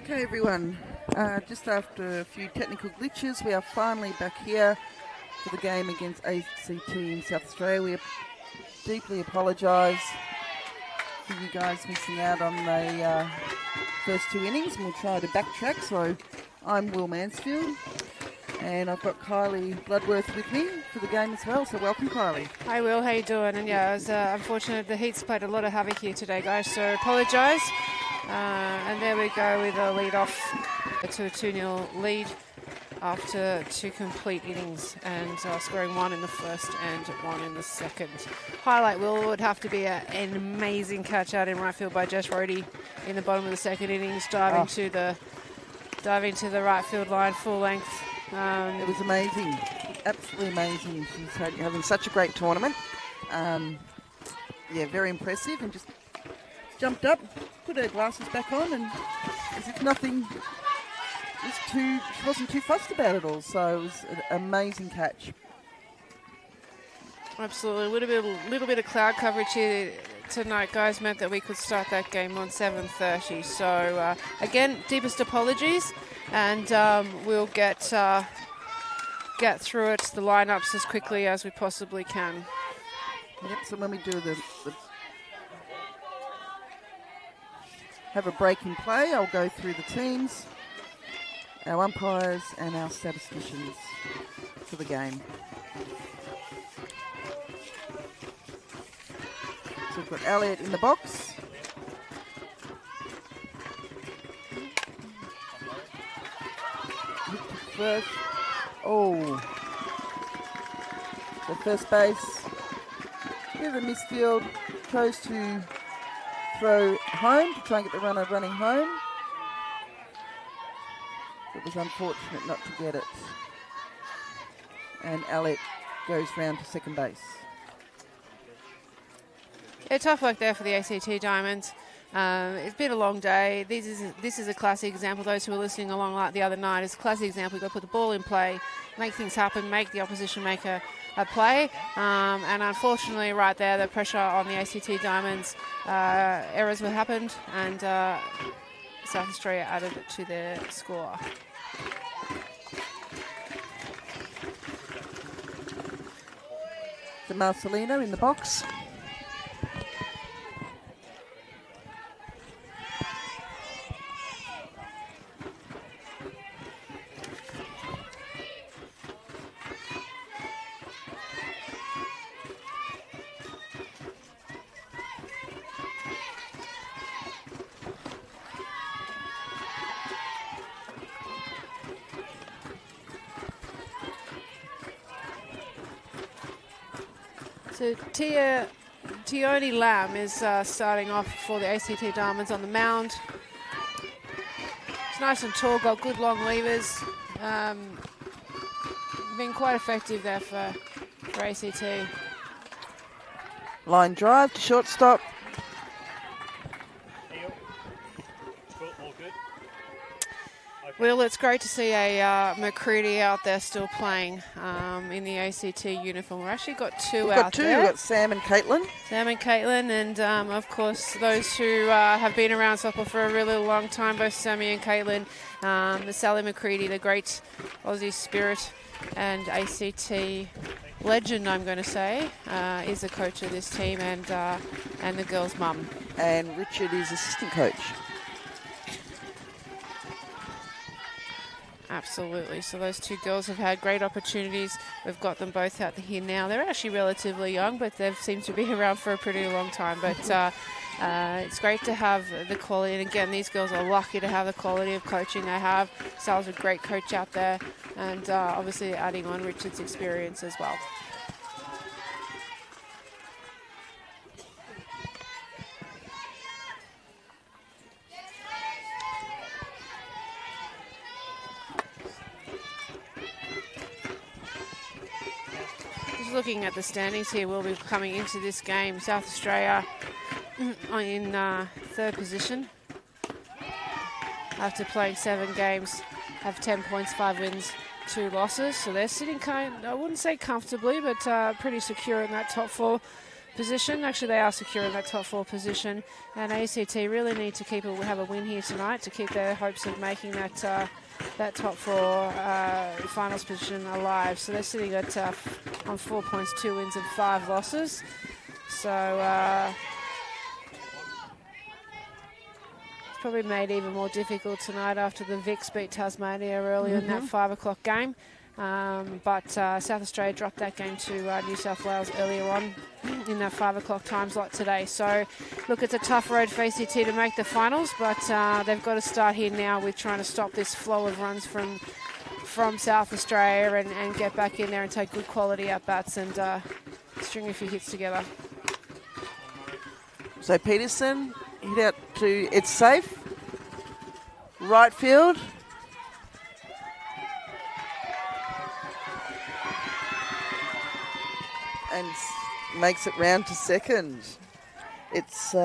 Okay, everyone. Just after a few technical glitches, we are finally back here for the game against ACT in South Australia. We deeply apologise for you guys missing out on the first two innings, and we'll try to backtrack. So I'm Will Mansfield, and I've got Kylie Bloodworth with me for the game as well. So welcome, Kylie. Hi, Will. How you doing? And yeah, it was unfortunate. The heat's played a lot of havoc here today, guys. So apologise. And there we go with a lead off to a 2-0 lead after two complete innings and scoring one in the first and one in the second. Highlight, Will, would have to be an amazing catch out in right field by Jess Rohde in the bottom of the second innings, diving to the right field line full length. It was amazing, absolutely amazing. She's having such a great tournament. Yeah, very impressive, and just jumped up, put her glasses back on, and as if nothing she wasn't too fussed about it all. So it was an amazing catch. Absolutely. A little bit of cloud coverage here tonight, guys, meant that we could start that game on 7:30. So again, deepest apologies, and we'll get through it, the lineups, as quickly as we possibly can. Yep. So when we do have a break in play, I'll go through the teams, our umpires and our statisticians for the game. So we've got Elliot in the box. First. Oh. The first base. Bit of a misfield. Chose to throw home to try and get the runner running home. It was unfortunate not to get it. And Elliot goes round to second base. Yeah, tough work there for the ACT Diamonds. It's been a long day. This is a classic example. Those who were listening along like the other night, it's a classic example. You've got to put the ball in play, make things happen, make the opposition make a play. And unfortunately, right there, the pressure on the ACT Diamonds, errors were happened, and South Australia added it to their score. So Marcelino in the box. So Tioni Lam is starting off for the ACT Diamonds on the mound. He's nice and tall, got good long levers. Been quite effective there for ACT. Line drive to shortstop. Well, it's great to see a McCready out there still playing in the ACT uniform. We've actually got two out there. We've got Sam and Caitlin. And of course those who have been around softball for a really long time, both Sammy and Caitlin. Sally McCready, the great Aussie spirit and ACT legend, I'm going to say, is the coach of this team, and the girls' mum. And Richard is assistant coach. Absolutely. So those two girls have had great opportunities. We've got them both out here now. They're actually relatively young, but they've seemed to be around for a pretty long time. But it's great to have the quality. And again, these girls are lucky to have the quality of coaching they have. Sal's a great coach out there, and obviously adding on Richard's experience as well. Looking at the standings here, we'll be coming into this game. South Australia in third position after playing 7 games, have 10 points, 5 wins, 2 losses. So they're sitting I wouldn't say comfortably, but pretty secure in that top 4 position. Actually, they are secure in that top 4 position. And ACT really need to have a win here tonight to keep their hopes of making that top 4 finals position alive. So they're sitting at on 4 points, 2 wins and 5 losses. So it's probably made even more difficult tonight after the Vicks beat Tasmania earlier in that 5 o'clock game. But South Australia dropped that game to New South Wales earlier on in that 5 o'clock time slot today. So, look, it's a tough road for ACT to make the finals, but they've got to start here now with trying to stop this flow of runs from South Australia and get back in there and take good quality at-bats and string a few hits together. So Peterson hit out to, it's safe. Right field. And makes it round to second. It's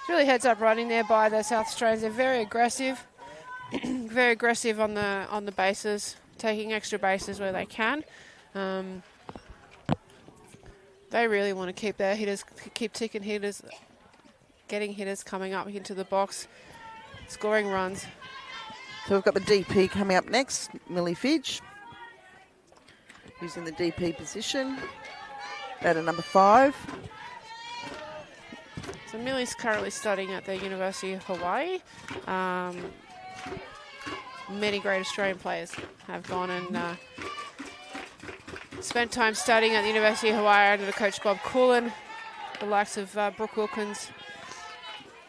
really heads up running there by the South Australians. They're very aggressive, very aggressive on the bases, taking extra bases where they can. They really want to keep their hitters, keep ticking hitters, getting hitters coming up into the box, scoring runs. So we've got the DP coming up next, Millie Fidge, who's in the DP position, batter number 5. So Millie's currently studying at the University of Hawaii. Many great Australian players have gone and spent time studying at the University of Hawaii under the coach Bob Coolin, the likes of Brooke Wilkins,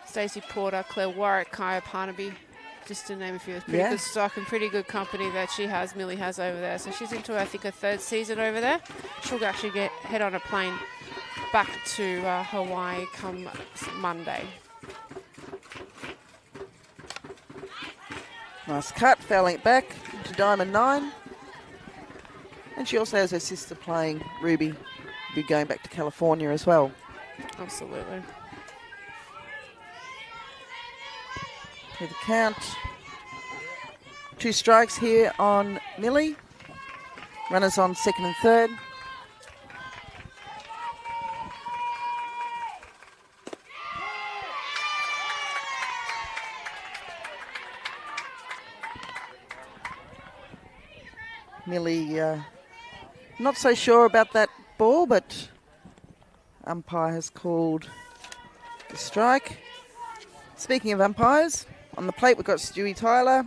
Stacey Porter, Claire Warwick, Kaya Parnaby, just to name a few. It's pretty good stock and pretty good company that Millie has over there. So she's into, I think, her 3rd season over there. She'll actually head on a plane back to Hawaii come Monday. Nice cut, fouling it back to diamond 9. And she also has her sister playing, Ruby, who'll be going back to California as well. Absolutely. To the count. 2 strikes here on Millie. Runners on 2nd and 3rd. Millie not so sure about that ball, but umpire has called the strike. Speaking of umpires, on the plate we've got Stewie Tyler.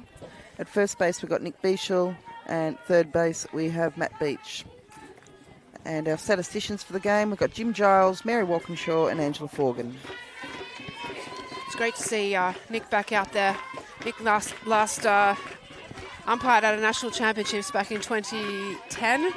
At first base we've got Nick Beashall, and third base we have Matt Beach. And our statisticians for the game, we've got Jim Giles, Mary Walkinshaw and Angela Forgan. It's great to see Nick back out there. Nick last umpired at a national championships back in 2010,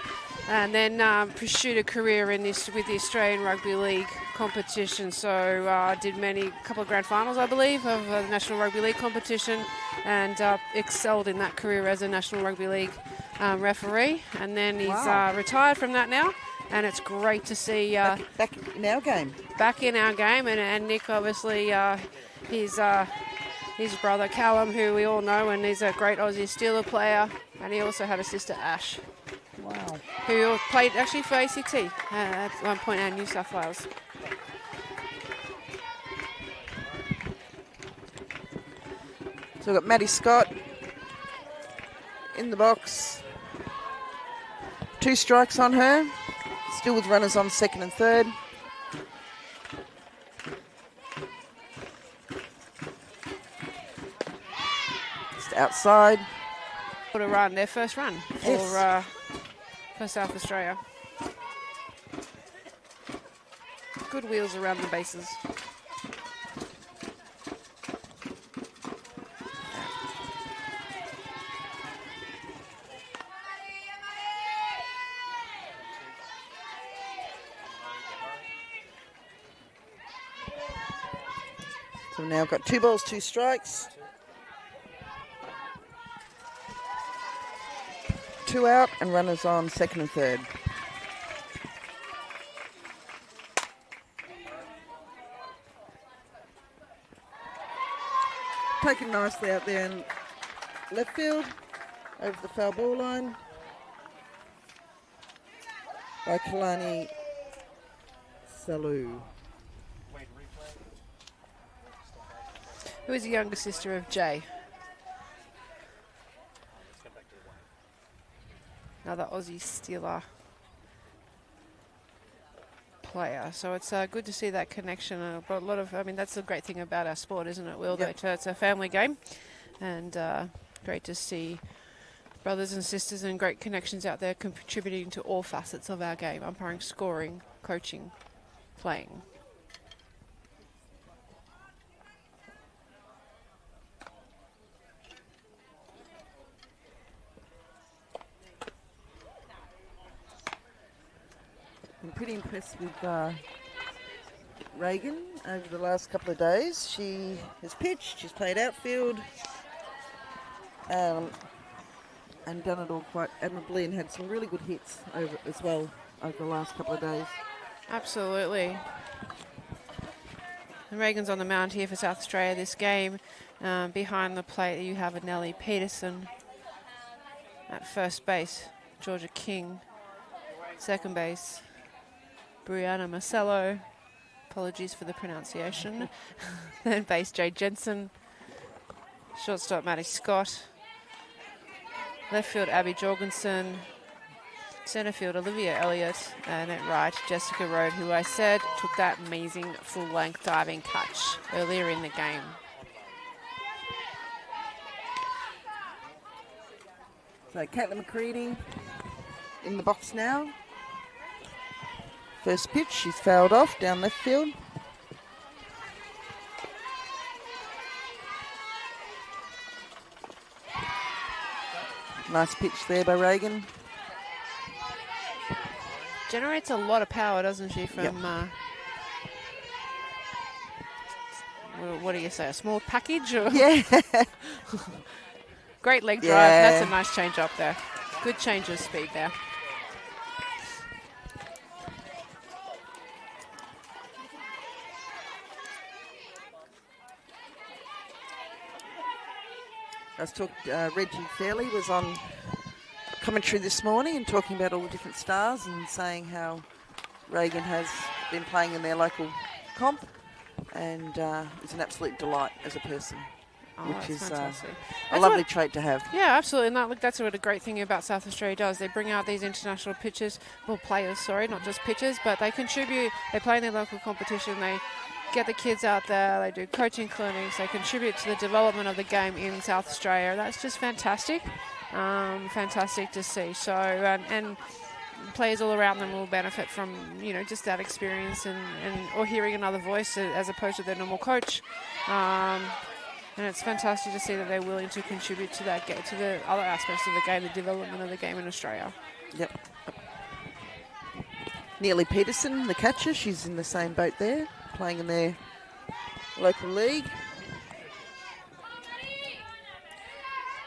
and then pursued a career with the Australian Rugby League competition. So did a couple of grand finals, I believe, of the National Rugby League competition, and excelled in that career as a National Rugby League referee. And then he's retired from that now, and it's great to see back in our game. Back in our game, and Nick obviously his brother Callum, who we all know, and he's a great Aussie Steeler player, and he also had a sister Ash. Wow. Who played actually for ACT at one point in New South Wales. So we've got Maddie Scott in the box. 2 strikes on her. Still with runners on 2nd and 3rd. Just outside. What a run, their first run for South Australia. Good wheels around the bases. So now we've got 2 balls, 2 strikes. 2 out and runners on 2nd and 3rd. Taken nicely out there in left field, over the foul ball line. by Kalani Salu. Who is the younger sister of Jay? Another Aussie Steeler player. So it's good to see that connection. But a lot of, I mean, that's the great thing about our sport, isn't it, Will? Yep. That it's a family game, and great to see brothers and sisters and great connections out there contributing to all facets of our game: umpiring, scoring, coaching, playing. I'm pretty impressed with Reagan over the last couple of days. She has pitched, she's played outfield, and done it all quite admirably, and had some really good hits over as well over the last couple of days. Absolutely. And Reagan's on the mound here for South Australia this game. Behind the plate you have a Nellie Peterson. At first base, Georgia King. Second base, Brianna Marcello. Apologies for the pronunciation. Third base, Jay Jensen. Shortstop, Maddie Scott. Left field, Abby Jorgensen. Centre field, Olivia Elliott. And at right, Jessica Road, who I said took that amazing full-length diving catch earlier in the game. So Caitlin McCready in the box now. First pitch, she's fouled off down left field. Nice pitch there by Reagan. Generates a lot of power, doesn't she, from, Yep. What do you say, a small package? Or? Yeah. Great leg drive. Yeah. That's a nice change up there. Good change of speed there. I was Reggie Fairley was on commentary this morning and talking about all the different stars and saying how Reagan has been playing in their local comp and is an absolute delight as a person, which is a lovely trait to have. Yeah, absolutely. And that's what a great thing about South Australia does. They bring out these international pitchers, well, players, sorry, not just pitchers, but they contribute. They play in their local competition. They get the kids out there. They do coaching clinics. They contribute to the development of the game in South Australia. That's just fantastic. Fantastic to see. So, and players all around them will benefit from, just that experience and or hearing another voice as opposed to their normal coach. And it's fantastic to see that they're willing to contribute to that to the other aspects of the game, the development of the game in Australia. Yep. Neely Peterson, the catcher, she's in the same boat there, playing in their local league.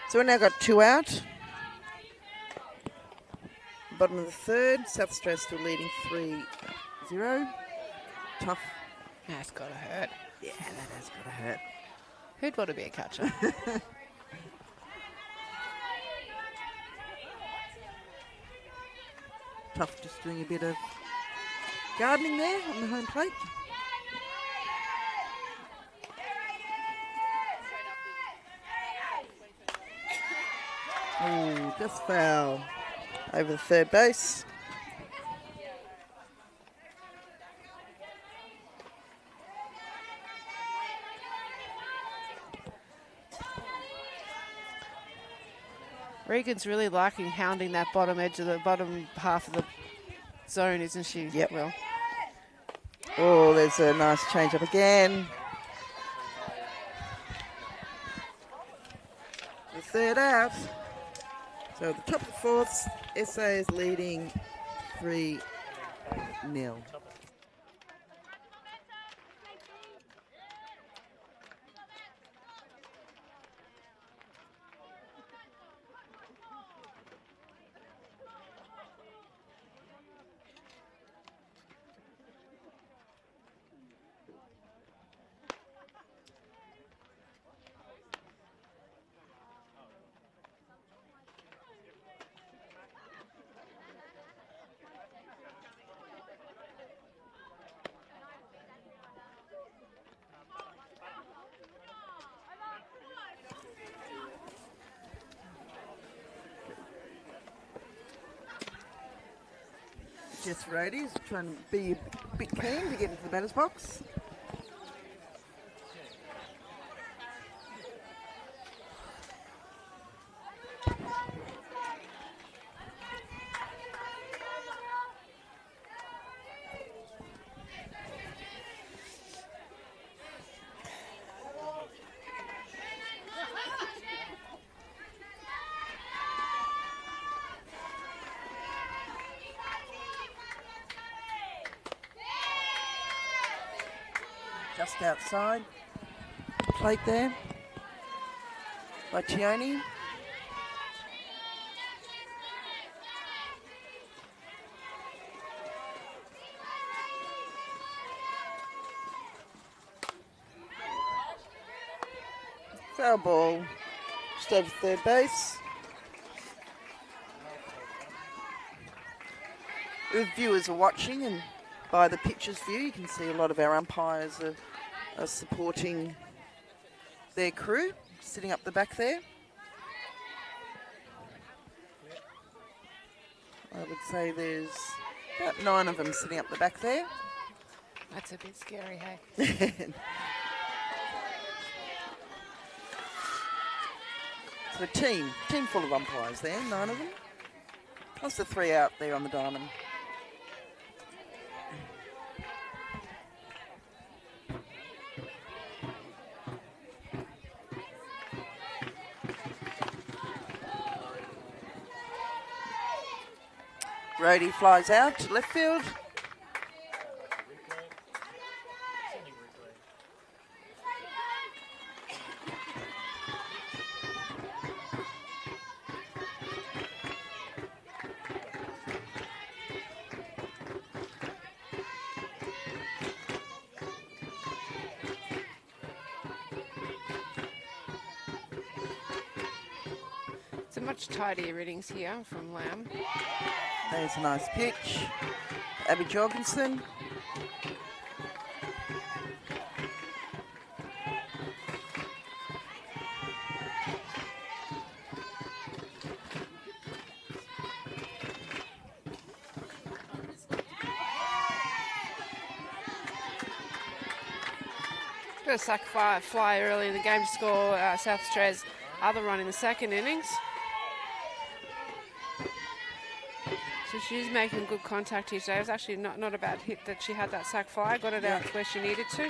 So we've now got 2 out. Bottom of the third, South Australia still leading 3-0. Tough. That's got to hurt. Yeah, that has got to hurt. Who'd want to be a catcher? Tough just doing a bit of gardening there on the home plate. Oh, just foul over the third base. Regan's really liking hounding that bottom edge of the bottom half of the zone, isn't she? Yep. Will? Oh, there's a nice change up again. The third out. So at the top of the fourth, SA is leading 3-0. Jess Rady is trying to be a bit keen to get into the batter's box. Just outside plate there by Tioni. Foul ball just over third base. If viewers are watching, and by the pitcher's view, you can see a lot of our umpires are supporting their crew, sitting up the back there. I would say there's about 9 of them sitting up the back there. That's a bit scary, hey? So a team full of umpires there, 9 of them. Plus the 3 out there on the diamond. Rody flies out to left field. It's a much tidier innings here from Lamb. There's a nice pitch. Abby Jorgensen. Got a sack fly early in the game to score South Australia's other run in the second innings. So she's making good contact here today. It was actually not a bad hit that she had that sack fly. Got it out where she needed to.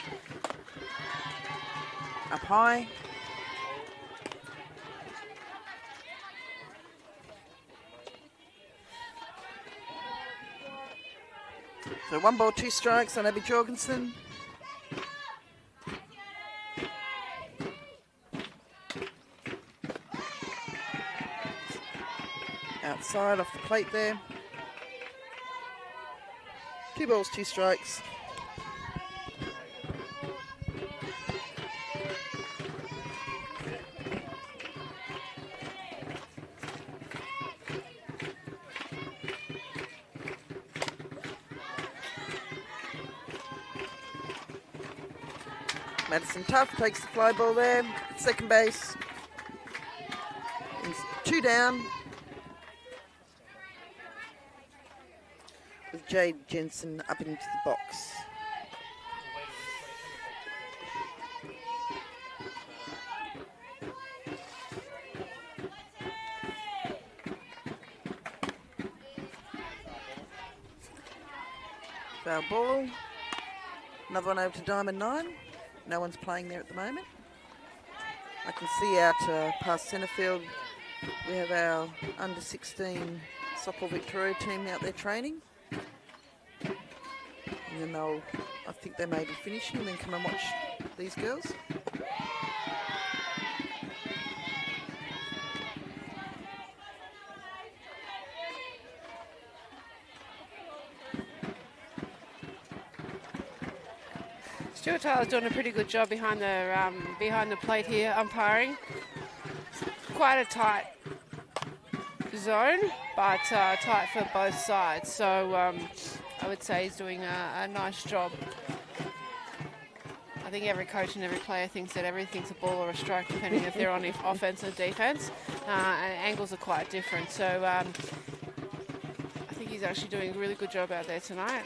Up high. So 1 ball, 2 strikes on Abby Jorgensen. Outside off the plate there. 2 balls, 2 strikes. Madison Tuff takes the fly ball there at second base. He's 2 down. With Jade Jensen up into the box. Foul ball. Another one over to Diamond 9. No one's playing there at the moment. I can see out past centre field we have our under 16 Softball Victoria team out there training. And then I think they may be finishing and then come and watch these girls. Stuart Taylor's doing a pretty good job behind the plate here, umpiring. Quite a tight zone, but tight for both sides. So I would say he's doing a nice job. I think every coach and every player thinks that everything's a ball or a strike, depending if they're on offense or defense. And angles are quite different. So I think he's actually doing a really good job out there tonight.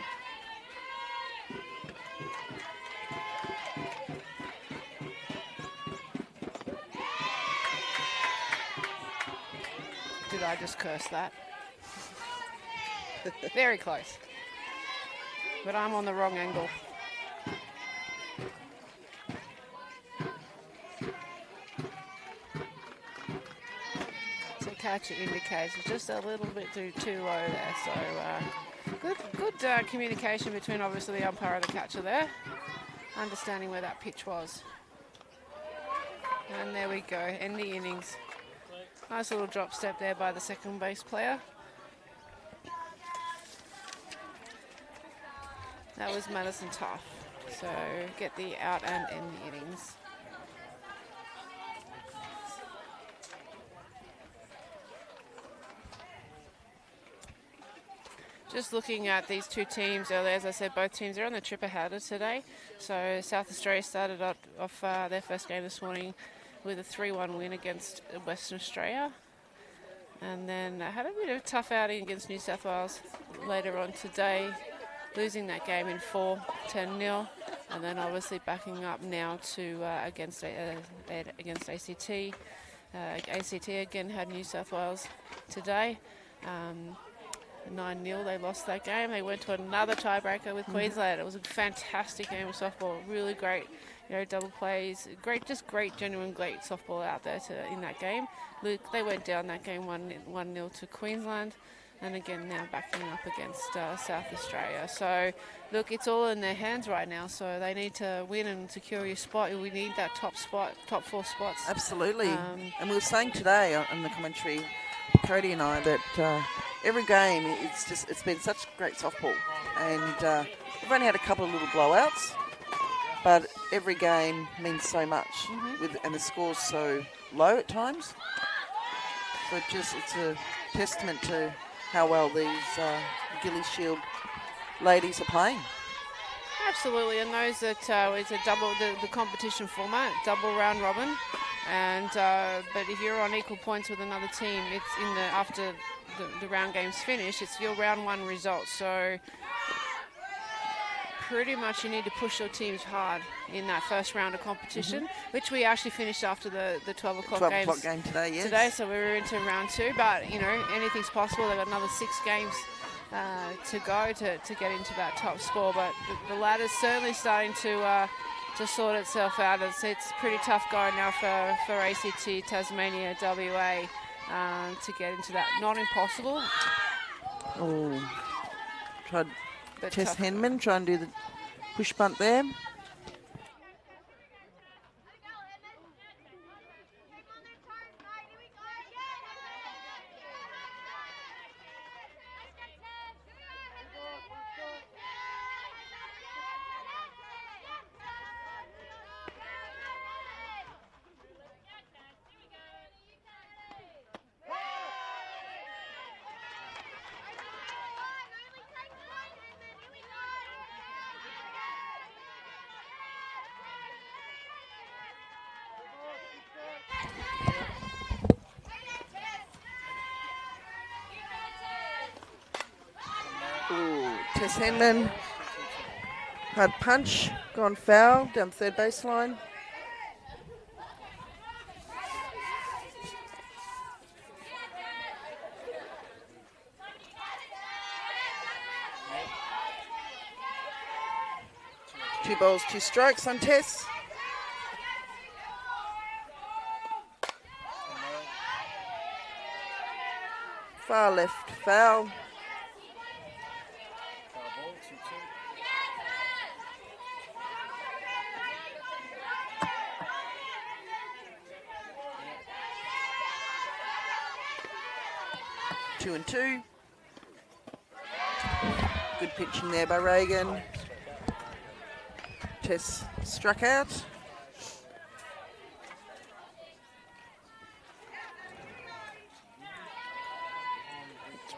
Did I just curse that? Very close. But I'm on the wrong angle. So catcher indicates it's just a little bit too low there. So good communication between obviously the umpire and the catcher there. Understanding where that pitch was. And there we go, end the innings. Nice little drop step there by the second base player. That was Madison Tough. So get the out and end the innings. Just looking at these two teams earlier, as I said, both teams are on the tripper-header today. So South Australia started off their first game this morning with a 3-1 win against Western Australia. And then had a bit of a tough outing against New South Wales later on today, losing that game in 10-0. And then obviously backing up now to against ACT. ACT again had New South Wales today. 9-0, they lost that game. They went to another tiebreaker with Queensland. It was a fantastic game of softball, really great, double plays, great genuine great softball out there in that game. They went down that game 1-0 to Queensland, and again now backing up against South Australia. So look, it's all in their hands right now, so they need to win and secure your spot. We need that top 4 spots. Absolutely. And we were saying today on the commentary, Cody and I, that every game, it's been such great softball, and we've only had a couple of little blowouts, but every game means so much, and the score's so low at times. So it's a testament to how well these Gilley Shield ladies are playing. Absolutely, and those that it's a double the competition format, double round robin, and but if you're on equal points with another team, it's in the after the round game's finished, it's your round 1 result. So pretty much you need to push your teams hard in that first round of competition, which we actually finished after the 12 o'clock game today, yes. So we were into round 2, but anything's possible. They've got another 6 games to go to get into that top score, but the ladder's certainly starting to sort itself out. It's pretty tough going now for ACT, Tasmania, WA to get into that. Not impossible. Oh, tried Tess Tough. Henman try and do the push bunt there. Tess Henman, hard punch, gone foul down third baseline. Two balls, 2 strikes on Tess. Far left, foul. 2-2. Good pitching there by Reagan. Tess struck out.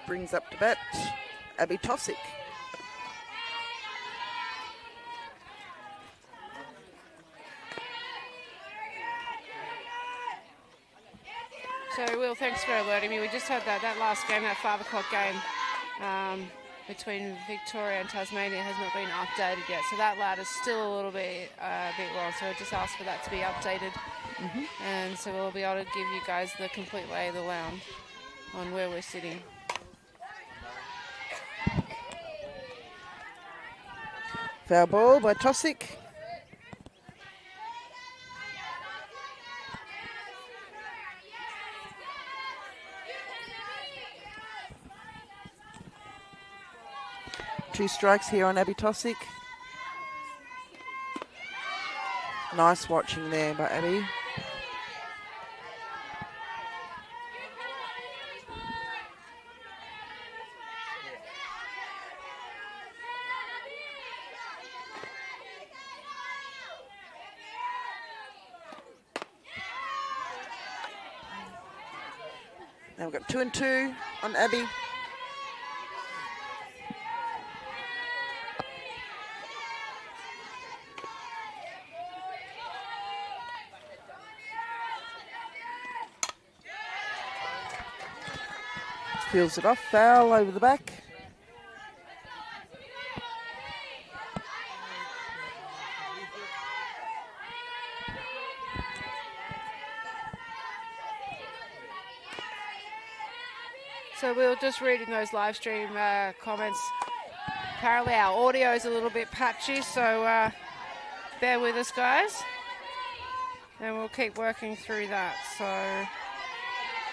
Brings up to bat Abby Tosick. So, Will, thanks for alerting me. We just had that last game, that 5 o'clock game between Victoria and Tasmania has not been updated yet. So that ladder's still a little bit long. So I just asked for that to be updated. And so we'll be able to give you guys the complete lay of the land on where we're sitting. Foul ball by Tosic. Two strikes here on Abby Tosic. Nice watching there by Abby. Now we've got 2 and 2 on Abby. Peels it off, foul over the back. So we were just reading those live stream comments. Apparently our audio is a little bit patchy, so bear with us, guys. And we'll keep working through that. So,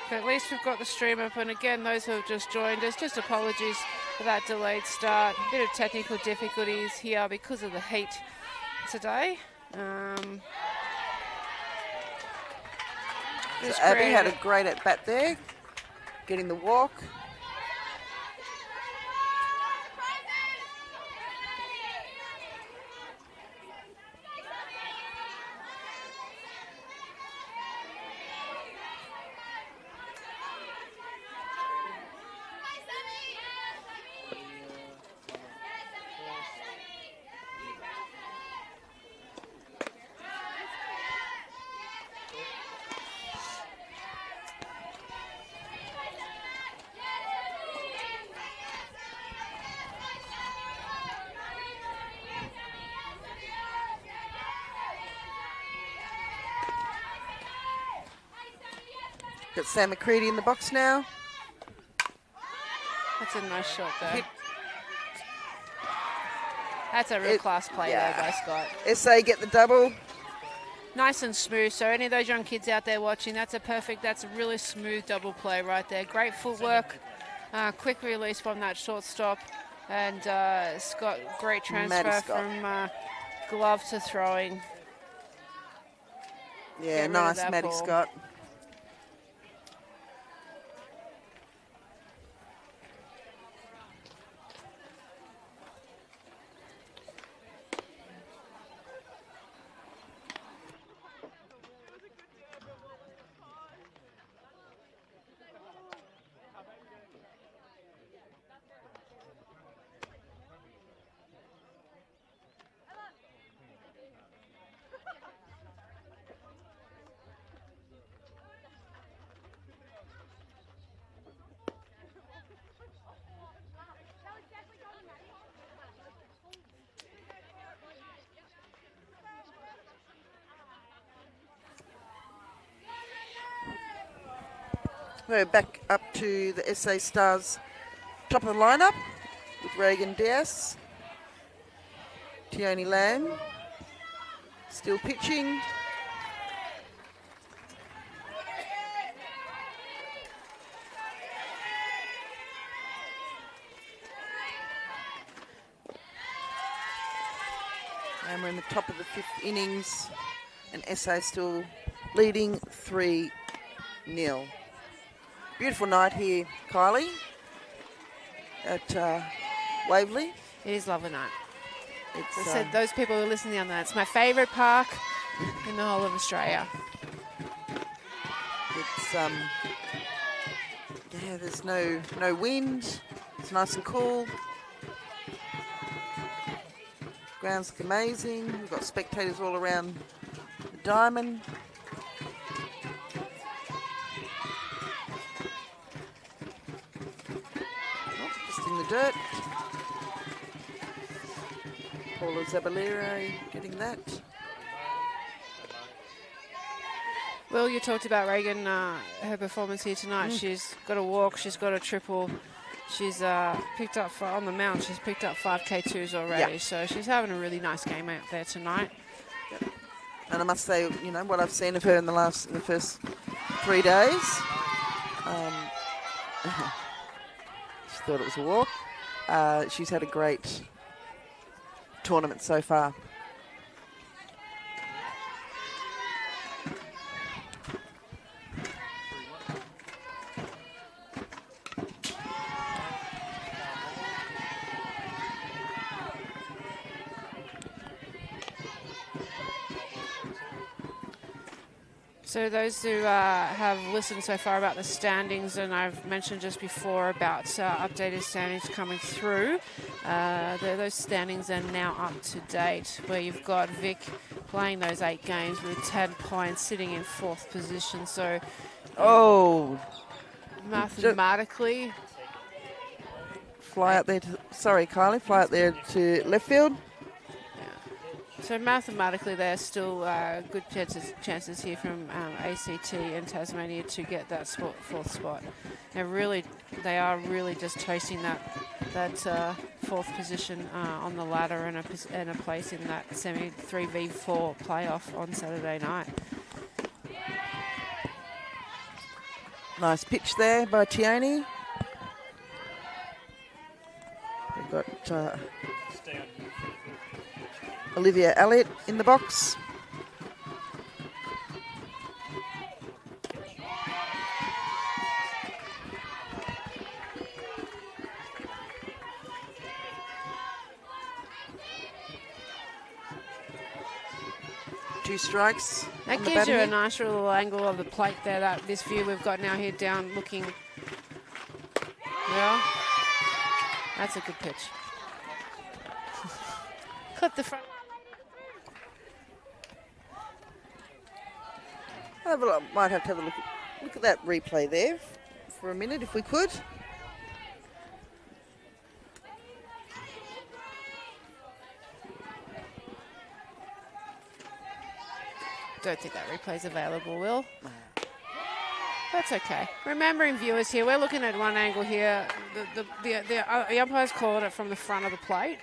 but at least we've got the stream up. And again, those who have just joined us, just apologies for that delayed start. A bit of technical difficulties here because of the heat today. So Abby had a great at bat there, getting the walk. Got Sam McCready in the box now. That's a nice shot there. That's a real class play there by Scott. SA get the double. Nice and smooth. So any of those young kids out there watching, that's a really smooth double play right there. Great footwork, quick release from that shortstop. And Scott, great transfer from glove to throwing. Yeah, nice, Maddie Scott. We're back up to the SA Stars top of the lineup with Reagan Diaz, Tioni Lamb, still pitching. And we're in the top of the 5th innings, and SA still leading 3-0. Beautiful night here, Kylie, at Waverley. It is lovely night. As I said, those people who are listening on that, it's my favourite park in the whole of Australia. It's there's no wind. It's nice and cool. Grounds look amazing. We've got spectators all around the diamond. dirt. Paula Zabalero getting that. Well, you talked about Reagan, her performance here tonight. She's got a walk, she's got a triple. She's picked up, on the mount, she's picked up 5 K2s already. Yep. So she's having a really nice game out there tonight. Yep. And I must say, you know, what I've seen of her in the first 3 days, she thought it was a walk. She's had a great tournament so far. So those who have listened so far about the standings, and I've mentioned just before about updated standings coming through, those standings are now up to date, where you've got Vic playing those 8 games with 10 points, sitting in 4th position. So, mathematically, fly out there to, sorry, Kylie, fly out there to left field. So mathematically, there's still good chances here from ACT and Tasmania to get that 4th spot. They are really just chasing that 4th position on the ladder and a place in that semi 3v4 playoff on Saturday night. Nice pitch there by Tioni. We've got Olivia Elliott in the box. Two strikes. That gives you a nice little angle of the plate there, this view we've got now here down looking. Yeah, that's a good pitch. Clip the front. Might have to have a look at that replay there for a minute if we could. Don't think that replay's available, Will. That's okay. Remembering viewers here, we're looking at one angle here. The umpire's called it from the front of the plate.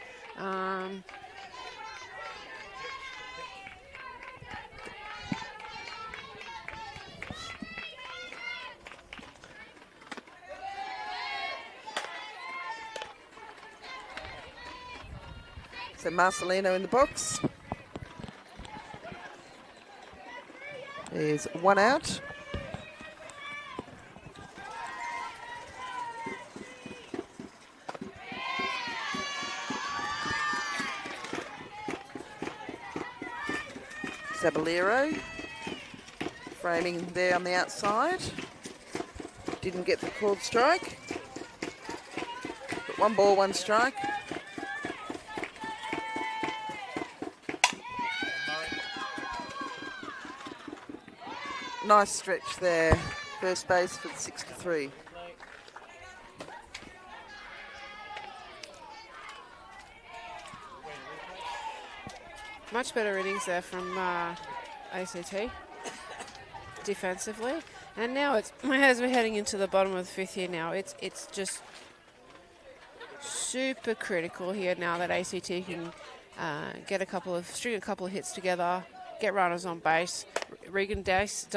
So Marcelino in the box. There's 1 out. Zabalero framing there on the outside. Didn't get the called strike. But 1 ball, 1 strike. Nice stretch there. First base for the 6-3. Much better innings there from ACT defensively. And now it's, as we're heading into the bottom of the 5th year now, it's just super critical here now that ACT can string a couple of hits together, get runners on base. Regan Dias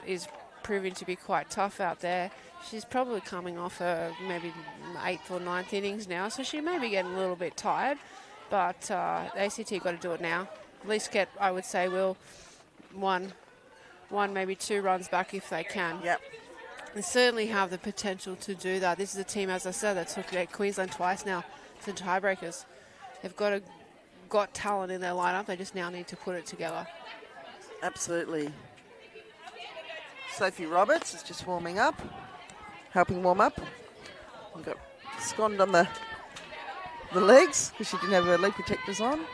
is proving to be quite tough out there. She's probably coming off her maybe 8th or 9th innings now, so she may be getting a little bit tired. But ACT got to do it now. At least get, I would say, Will, one, maybe 2 runs back if they can. Yep. They certainly have the potential to do that. This is a team, as I said, that took Queensland twice now to tiebreakers. They've got talent in their lineup. They just now need to put it together. Absolutely. Sophie Roberts is just warming up, helping warm up. We've got Scond on the legs because she didn't have her leg protectors on,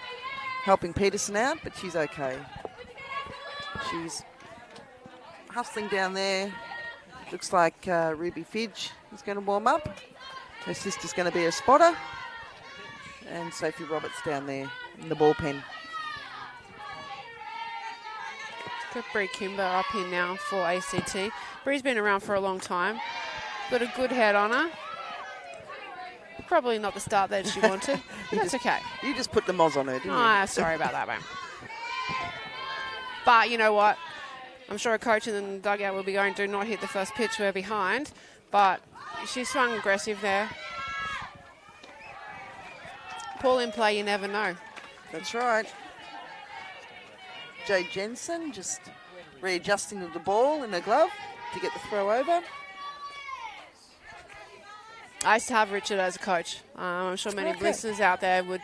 helping Peterson out, but she's okay. She's hustling down there. Looks like Ruby Fidge is going to warm up. Her sister's going to be a spotter. And Sophie Roberts down there in the bullpen. Got Bree Kimber up here now for ACT. Bree's been around for a long time. Got a good head on her. Probably not the start that she wanted, but that's okay. You just put the moz on her, didn't you? Ah, sorry about that, man. But you know what? I'm sure a coach in the dugout will be going, do not hit the first pitch, we're behind. But she swung aggressive there. Ball in play, you never know. That's right. Jade Jensen just readjusting the ball in her glove to get the throw over. I used to have Richard as a coach. I'm sure many listeners out there would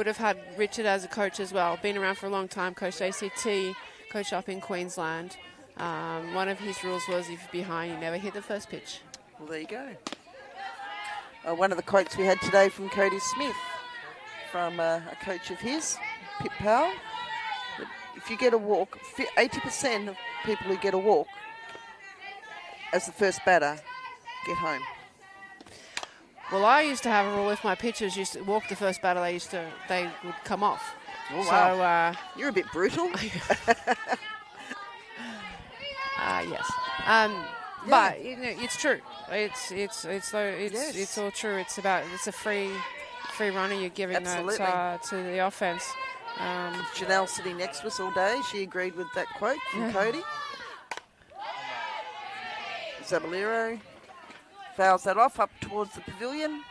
have had Richard as a coach as well. Been around for a long time, coached ACT, coached up in Queensland. One of his rules was if you're behind, you never hit the first pitch. Well, there you go. One of the quotes we had today from Cody Smith, from a coach of his, Pip Powell. If you get a walk, 80% of people who get a walk as the first batter get home. Well, I used to have a rule if my pitchers used to walk the first batter, they would come off. Oh, wow. So, you're a bit brutal. Yes. But you know, it's true. It's all true. It's a free runner you're giving that to the offense. Janelle sitting next to us all day. She agreed with that quote from Cody. Zaballero fouls that off up towards the pavilion.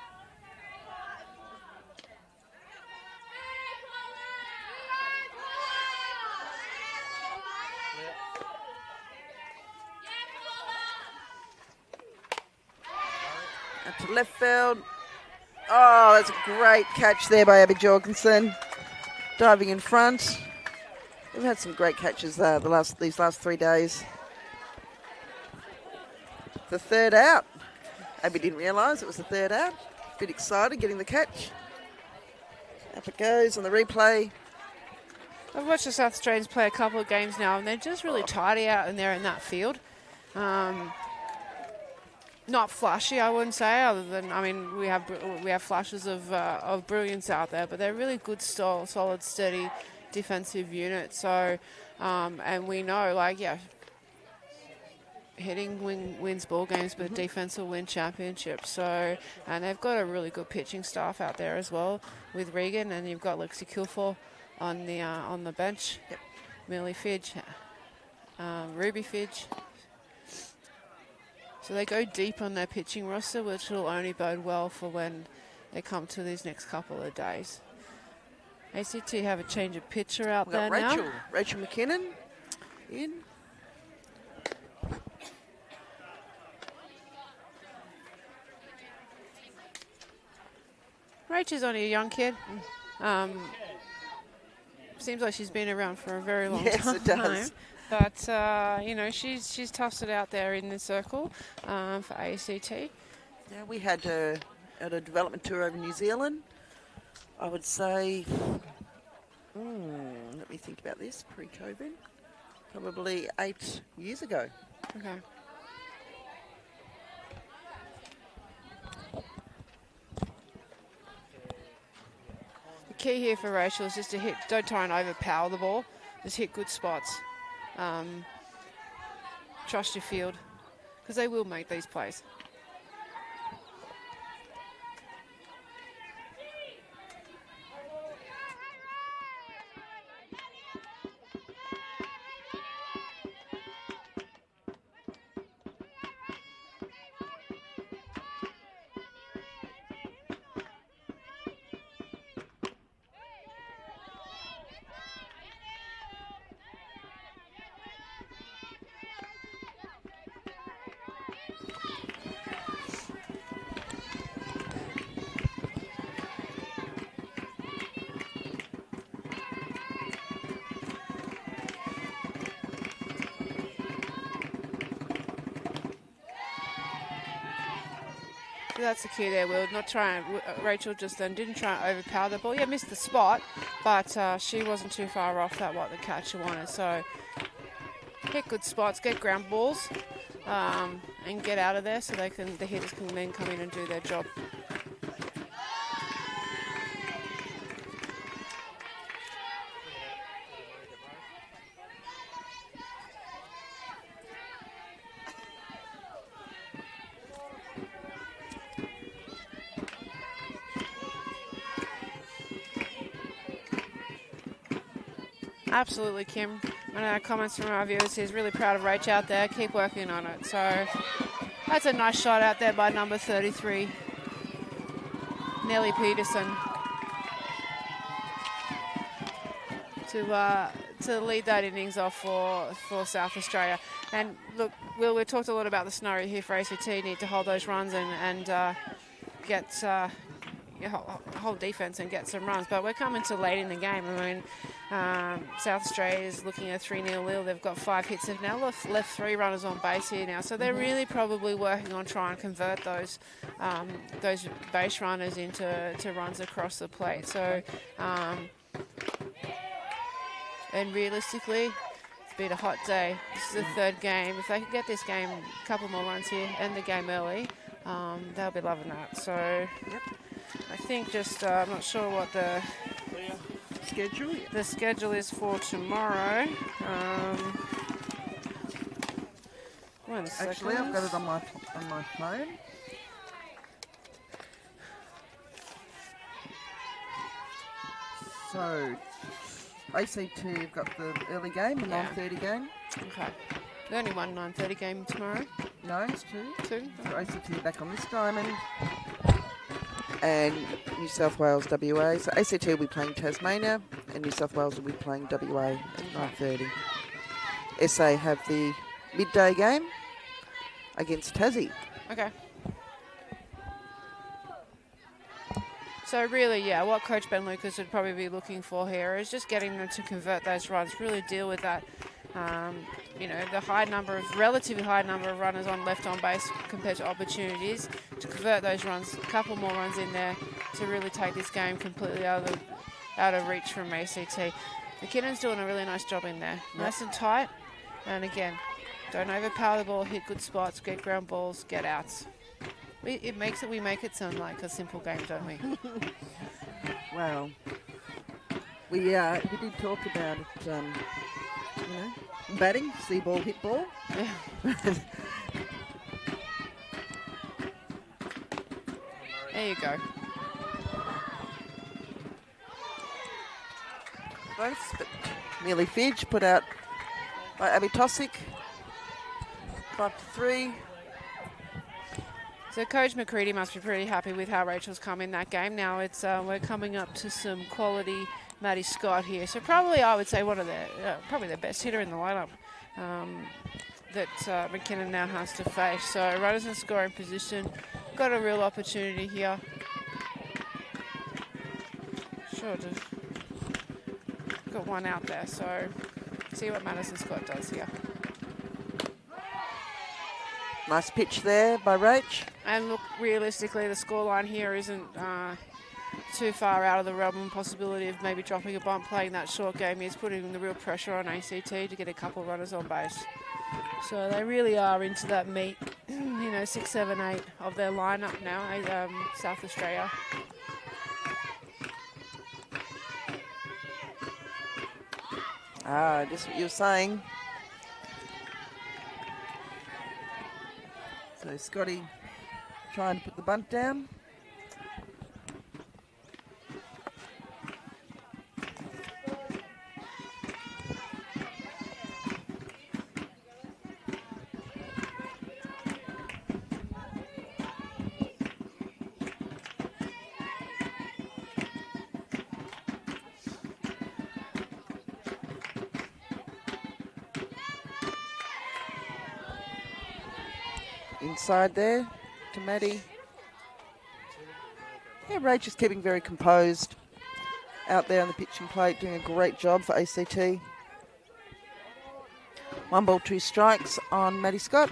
Out to left field. Oh, that's a great catch there by Abby Jorgensen. Diving in front. We've had some great catches these last 3 days. The third out. Abby didn't realise it was the third out. A bit excited getting the catch. Up it goes on the replay. I've watched the South Australians play a couple of games now, and they're just really tidy out in there in that field. Not flashy, I wouldn't say. Other than, I mean, we have flashes of brilliance out there, but they're really good, solid, steady defensive unit. So, and we know, hitting wins ball games, but defense will win championships. So, and they've got a really good pitching staff out there as well with Regan, and you've got Lexi Kilfor on the bench. Yep. Millie Fidge, Ruby Fidge. So they go deep on their pitching roster, which will only bode well for when they come to these next couple of days. ACT have a change of pitcher out there now. Rachel McKinnon in. Rachel's only a young kid. Seems like she's been around for a very long time. Yes, it does. But, you know, she's tossed it out there in the circle for ACT. Yeah, we had at a development tour over New Zealand, I would say, let me think about this, pre-COVID, probably 8 years ago. Okay. The key here for Rachel is just to hit, don't try and overpower the ball, just hit good spots. Trust your field, because they will make these plays. That's the key there, Will. Not trying. Rachel just then didn't try and overpower the ball. Yeah, missed the spot, but she wasn't too far off that what the catcher wanted. So hit good spots, get ground balls, and get out of there so the hitters can then come in and do their job. Absolutely, Kim. One of our comments from our viewers is really proud of Rach out there. Keep working on it. So that's a nice shot out there by number 33, Nellie Peterson, to lead that innings off for South Australia. And look, Will, we talked a lot about the scenario here for ACT. Need to hold those runs and get hold defense and get some runs. But we're coming to late in the game. I mean, South Australia is looking at a 3-0 lead. They've got 5 hits. They've now left 3 runners on base here now. So they're really probably working on trying to convert those base runners into runs across the plate. So, and realistically, it's been a hot day. This is the 3rd game. If they can get this game a couple more runs here, end the game early, they'll be loving that. So, Yep. I think just I'm not sure what the schedule is for tomorrow. One second. Actually, I've got it on my phone. So, ACT have got the early game, the 9:30 game. Okay. There's only one 9:30 game tomorrow. No, it's 2. 2. So ACT are back on this diamond. And New South Wales, WA. So ACT will be playing Tasmania, and New South Wales will be playing WA at 9:30. SA have the midday game against Tassie. Okay. So really, yeah, what Coach Ben Lucas would probably be looking for here is just getting them to convert those runs, really deal with that, the relatively high number of runners left on base compared to opportunities, to convert those runs, a couple more runs in there to really take this game completely out of reach from ACT. McKinnon's doing a really nice job in there, nice and tight, and again, don't overpower the ball, hit good spots, get ground balls, get outs. We make it sound like a simple game, don't we? Well, we did talk about it, batting, see ball, hit ball. Yeah. There you go. Close, but nearly Fidge, put out by Abby Tosick. 5-3. So Coach McCready must be pretty happy with how Rachel's come in that game. Now it's we're coming up to some quality Maddie Scott here. So probably I would say one of probably the best hitter in the lineup that McKinnon now has to face. So runners in scoring position, got a real opportunity here. Sure, just got one out there. So see what Madison Scott does here. Nice pitch there by Rach. And look, realistically, the scoreline here isn't too far out of the realm of possibility of maybe dropping a bump. Playing that short game is putting the real pressure on ACT to get a couple of runners on base. So they really are into that meat, 6, 7, 8 of their lineup now, South Australia. Just what you were saying. So Scotty trying to put the bunt down. Inside there to Maddie. Yeah, Rach is keeping very composed out there on the pitching plate, doing a great job for ACT. 1 ball, 2 strikes on Maddie Scott.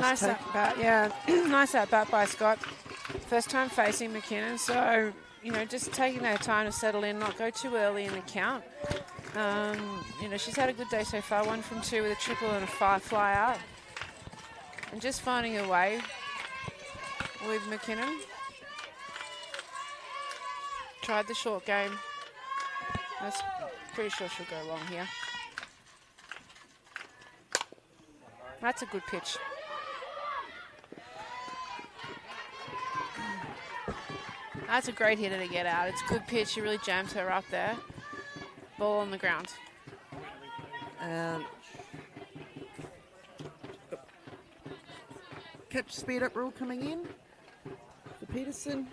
Nice take. at bat, yeah. Nice at bat by Scott. First time facing McKinnon, so, you know, just taking their time to settle in, not go too early in the count. You know, she's had a good day so far, 1 from 2 with a triple and a fly out. And just finding a way with McKinnon. Tried the short game. That's pretty sure she'll go long here. That's a good pitch. That's a great hitter to get out. It's a good pitch. She really jams her up there. Ball on the ground. Catch speed up rule coming in for Peterson.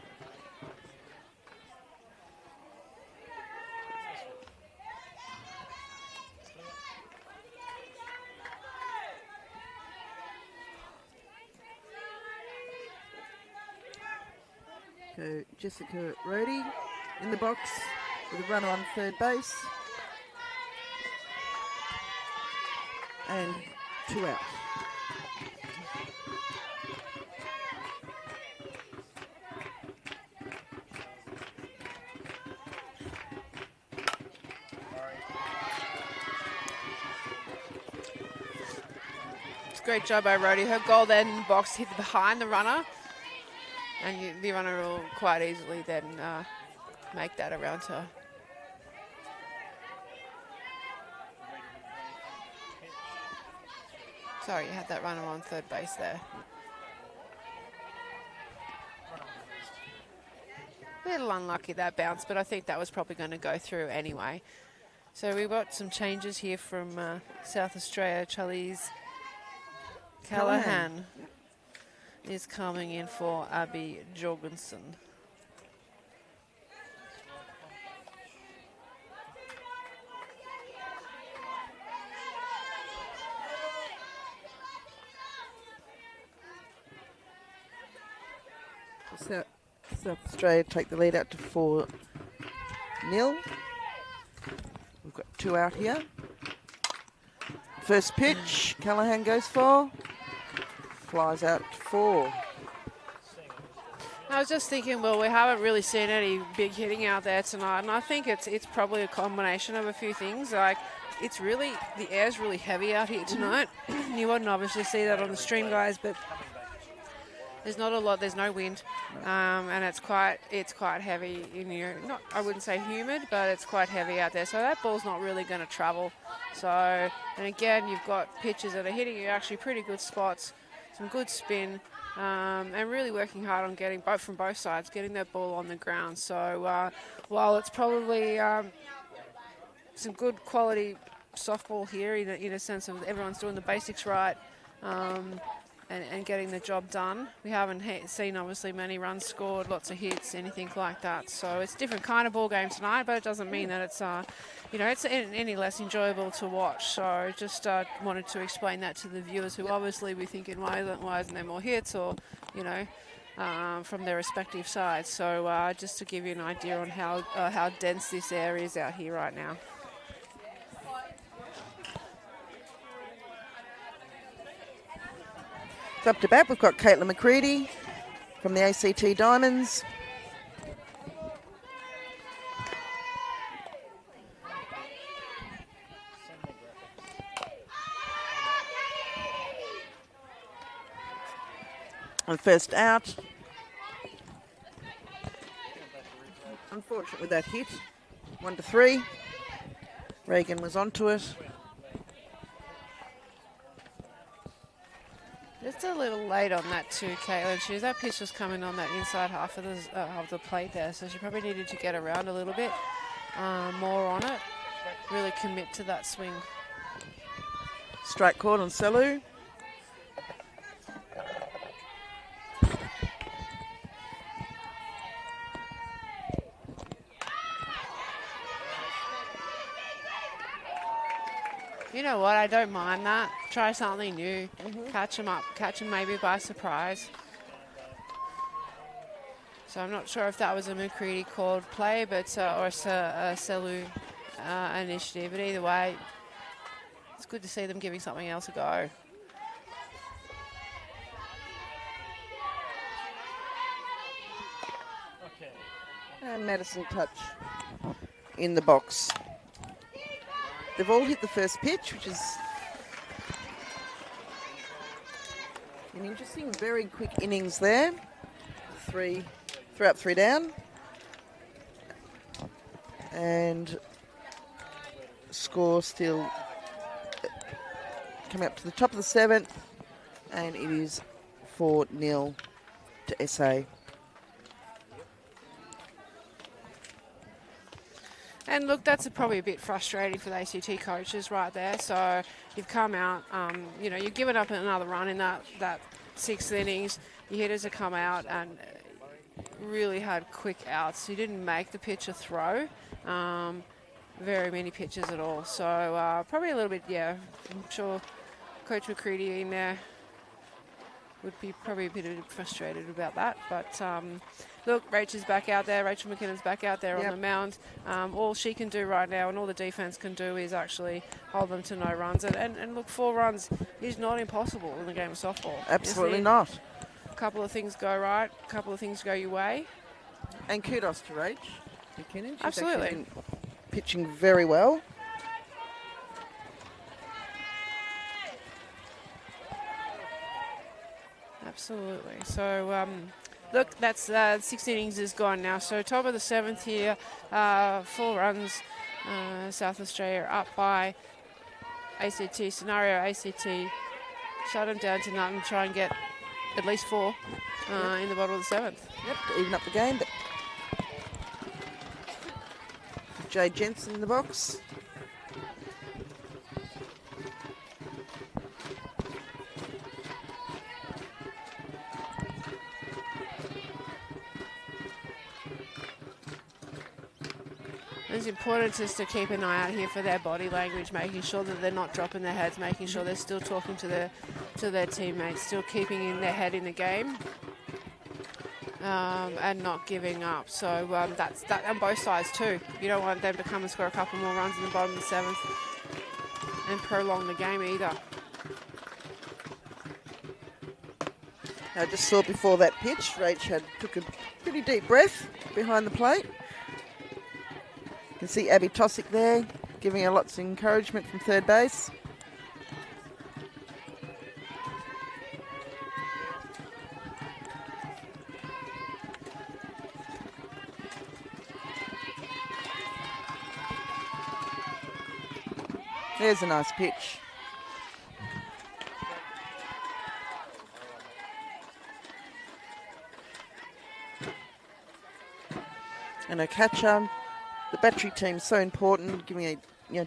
So Jessica Rohde in the box with a runner on third base. And 2 out. It's a great job by Rohde. Her goal then in the box hit behind the runner. And the runner will quite easily then make that around her. Sorry, you had that runner on third base there. A little unlucky that bounce, but I think that was probably going to go through anyway. So we've got some changes here from South Australia. Charlize Callahan is coming in for Abby Jorgensen. South Australia take the lead out to 4-0. We've got 2 out here. First pitch, Callahan goes for. Flies out to 4. I was just thinking, well, we haven't really seen any big hitting out there tonight, and I think it's probably a combination of a few things. Like, it's really, the air's really heavy out here tonight. You wouldn't obviously see that on the stream, guys, but there's not a lot. There's no wind, and it's quite heavy in here. Not, I wouldn't say humid, but it's quite heavy out there. So that ball's not really going to travel. So, and again, you've got pitches that are hitting you actually pretty good spots, some good spin, and really working hard on getting from both sides, getting that ball on the ground. So while it's probably some good quality softball here in a sense of everyone's doing the basics right. And getting the job done. We haven't seen, obviously, many runs scored, lots of hits, anything like that. So it's a different kind of ball game tonight, but it doesn't mean that it's, it's any less enjoyable to watch. So just wanted to explain that to the viewers who obviously be thinking, why isn't there more hits, or, from their respective sides. So just to give you an idea on how dense this area is out here right now. It's up to bat. We've got Caitlin McCready from the ACT Diamonds. And first out. Unfortunate with that hit. 1-3. Reagan was onto it. Just a little late on that too, Caitlin. That pitch was coming on that inside half of the plate there, so she probably needed to get around a little bit more on it. Really commit to that swing. Strike called on Selu. You know what? I don't mind that. Try something new. Catch them maybe by surprise. So I'm not sure if that was a McCready called play, but or a Selu initiative. But either way, it's good to see them giving something else a go. and Madison touch in the box. They've all hit the first pitch, which is an interesting, very quick innings there. 3 up, 3 down. And score still coming up to the top of the 7th, and it is 4-0 to SA. And look, that's probably a bit frustrating for the ACT coaches right there. So you've come out, you've given up another run in that 6th innings. Your hitters have come out and really had quick outs. You didn't make the pitch a throw, very many pitches at all. So probably a little bit, I'm sure Coach McCready in there would be probably a bit frustrated about that. But look, Rachel's back out there. Rachel McKinnon's back out there on the mound. All she can do right now and all the defence can do is actually hold them to no runs. And look, 4 runs is not impossible in the game of softball. Absolutely not. A couple of things go right, a couple of things go your way. And kudos to Rach McKinnon. She's Absolutely. actually been pitching very well. Absolutely. So, look, that's 6 innings is gone now. So top of the 7th here, 4 runs. South Australia up by ACT. Scenario ACT shut them down to nothing. Try and get at least 4 in the bottom of the 7th. Yep, to even up the game. But Jay Jensen in the box. It's important just to keep an eye out here for their body language, making sure that they're not dropping their heads, making sure they're still talking to their teammates, still keeping in their head in the game, and not giving up. So that's that on both sides too. You don't want them to come and score a couple more runs in the bottom of the 7th and prolong the game either. I just saw before that pitch, Rach took a pretty deep breath behind the plate. You can see Abby Tosick there, giving her lots of encouragement from third base. There's a nice pitch. And a catcher. The battery team's so important,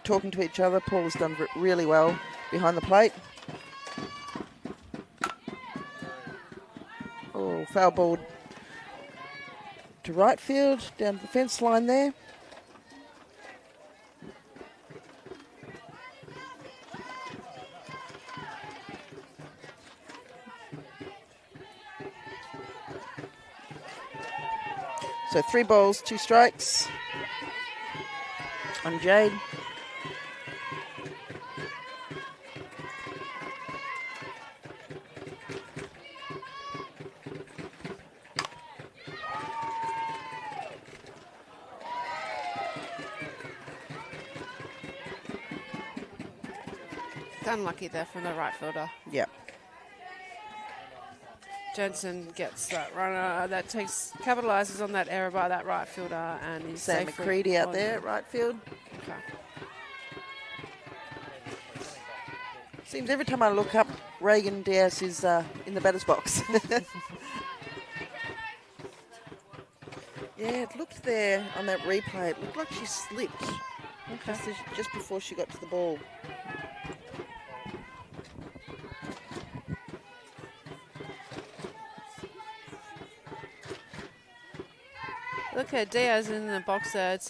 talking to each other. Paul has done really well behind the plate. Oh, foul ball to right field, down the fence line there. So 3 balls, 2 strikes on Jade. It's unlucky there from the right fielder. Yeah. Jensen gets that runner that capitalises on that error by that right fielder, and he's Sam safe McCready out there at right field. Okay. Seems every time I look up, Reagan Diaz is in the batter's box. Yeah, it looked there on that replay. It looked like she slipped just before she got to the ball. Look at Diaz in the box there. It's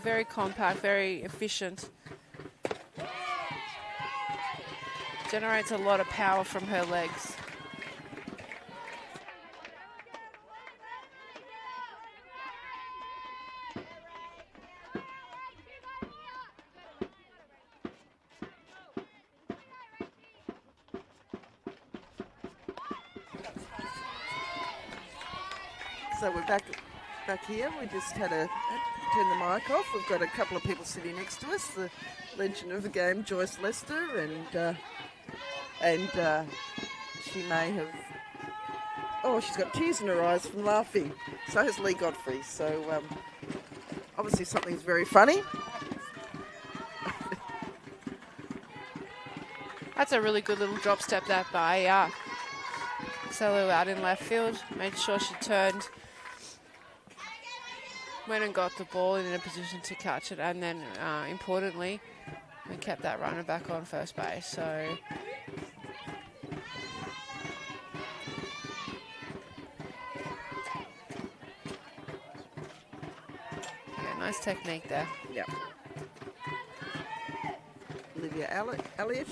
very compact, very efficient. Generates a lot of power from her legs. So we're back back here. We just had to turn the mic off. We've got a couple of people sitting next to us. The legend of the game, Joyce Lester, and she may have. Oh, she's got tears in her eyes from laughing. So has Lee Godfrey. So obviously something's very funny. That's a really good little drop step that by Selu out in left field. Made sure she turned, went and got the ball in a position to catch it, and then importantly, we kept that runner back on first base. So yeah, nice technique there. Yeah. Olivia Elliott.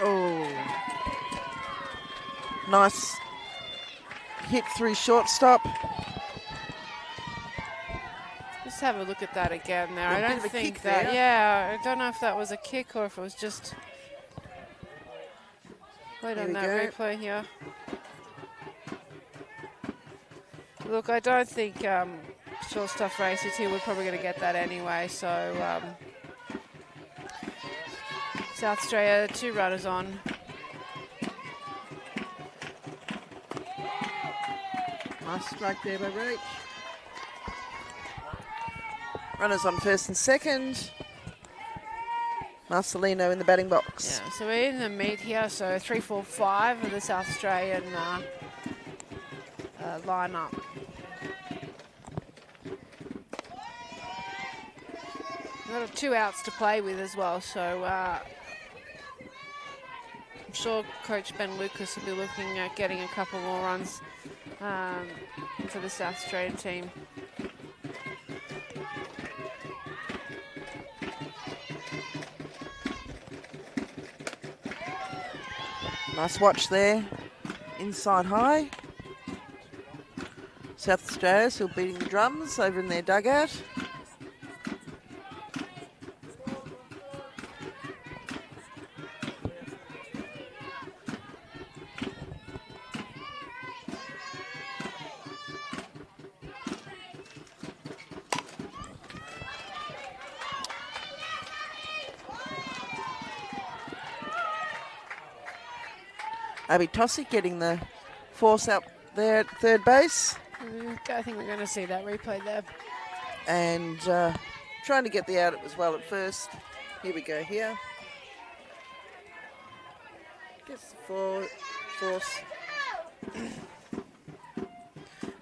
Oh, nice hit through shortstop. Just have a look at that again there. Yeah, I bit don't of a think kick that, there. yeah, I don't know if that was a kick or if it was just. Wait Here on we that go. replay here. Look, I don't think shortstop races here. We're probably going to get that anyway. So South Australia, 2 runners on. Nice strike there by Roach. Runners on first and second. Marcelino in the batting box. Yeah, so we're in the meet here. So 3, 4, 5 of the South Australian lineup. We've got 2 outs to play with as well. So I'm sure Coach Ben Lucas will be looking at getting a couple more runs for the South Australian team. Nice watch there. Inside high. South Australia still beating the drums over in their dugout. Abby Tossick getting the force up there at third base. I think we're going to see that replay there. And trying to get the out as well at first. Here we go here. Gets the force.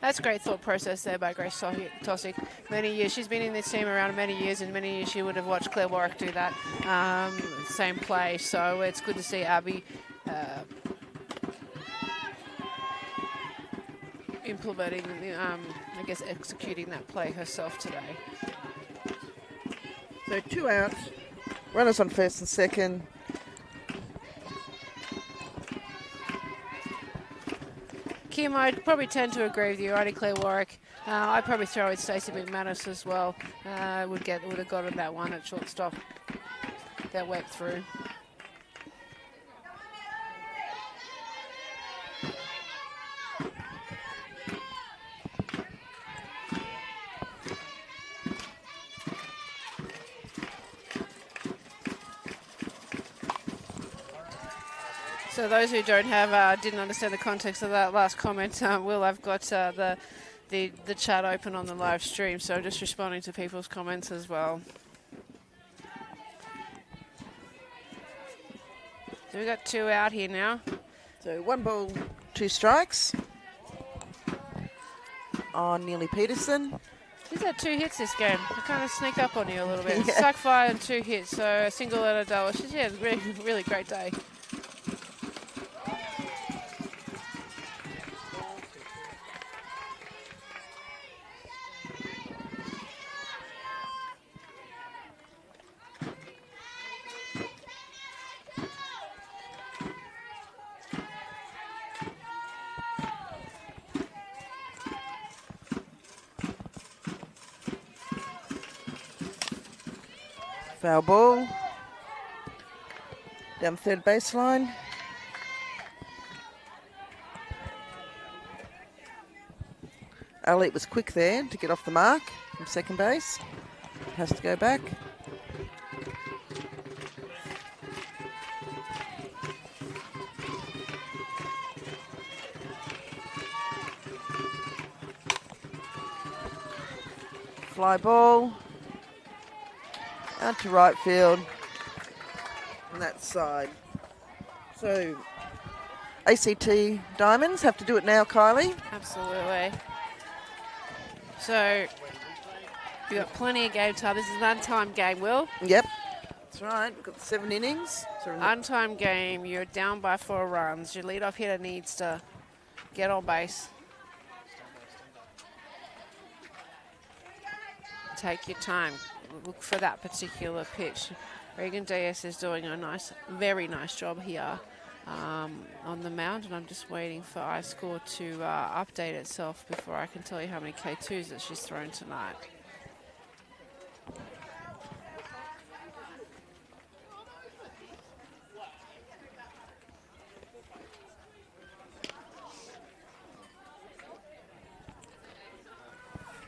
That's great thought process there by Grace Tossick. Many years, she's been in this team around many years, and many years she would have watched Claire Warwick do that same play. So it's good to see Abby implementing, I guess, executing that play herself today. So 2 outs. Runners on first and second. Kim, I'd probably tend to agree with you. Only Claire Warwick. I'd probably throw in Stacey McManus as well. Would have gotten that one at shortstop that went through. So those who don't have, didn't understand the context of that last comment, Will, I've got the chat open on the live stream, so just responding to people's comments as well. So we've got 2 out here now. So 1 ball, 2 strikes on Neely Peterson. She's had 2 hits this game. They kind of sneak up on you a little bit. Yeah. Suck fire and 2 hits, so a single and a double. She's had a really, really great day. Foul ball. Down third baseline. Elliott was quick there to get off the mark from second base. Has to go back. Fly ball. Out to right field. On that side. So ACT Diamonds have to do it now, Kylie. Absolutely. So you've got plenty of game time. This is an untimed game, Will. Yep, that's right. We've got 7 innings. Untimed game. You're down by 4 runs. Your leadoff hitter needs to get on base. Take your time. Look for that particular pitch. Regan Diaz is doing a very nice job here on the mound, and I'm just waiting for iScore to update itself before I can tell you how many K2s that she's thrown tonight.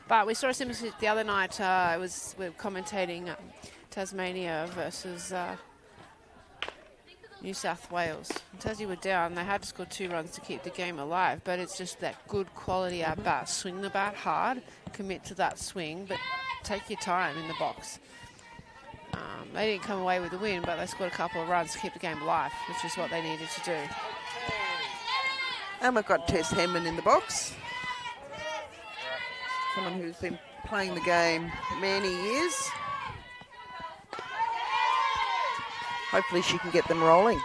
But we saw a similar the other night. We were commentating Tasmania versus New South Wales. And Tassie were down. They had to score 2 runs to keep the game alive. But it's just that good quality at bat. Swing the bat hard, commit to that swing, but take your time in the box. They didn't come away with the win, but they scored a couple of runs to keep the game alive, which is what they needed to do. And we've got Tess Henman in the box. Someone who's been playing the game many years. Hopefully she can get them rolling.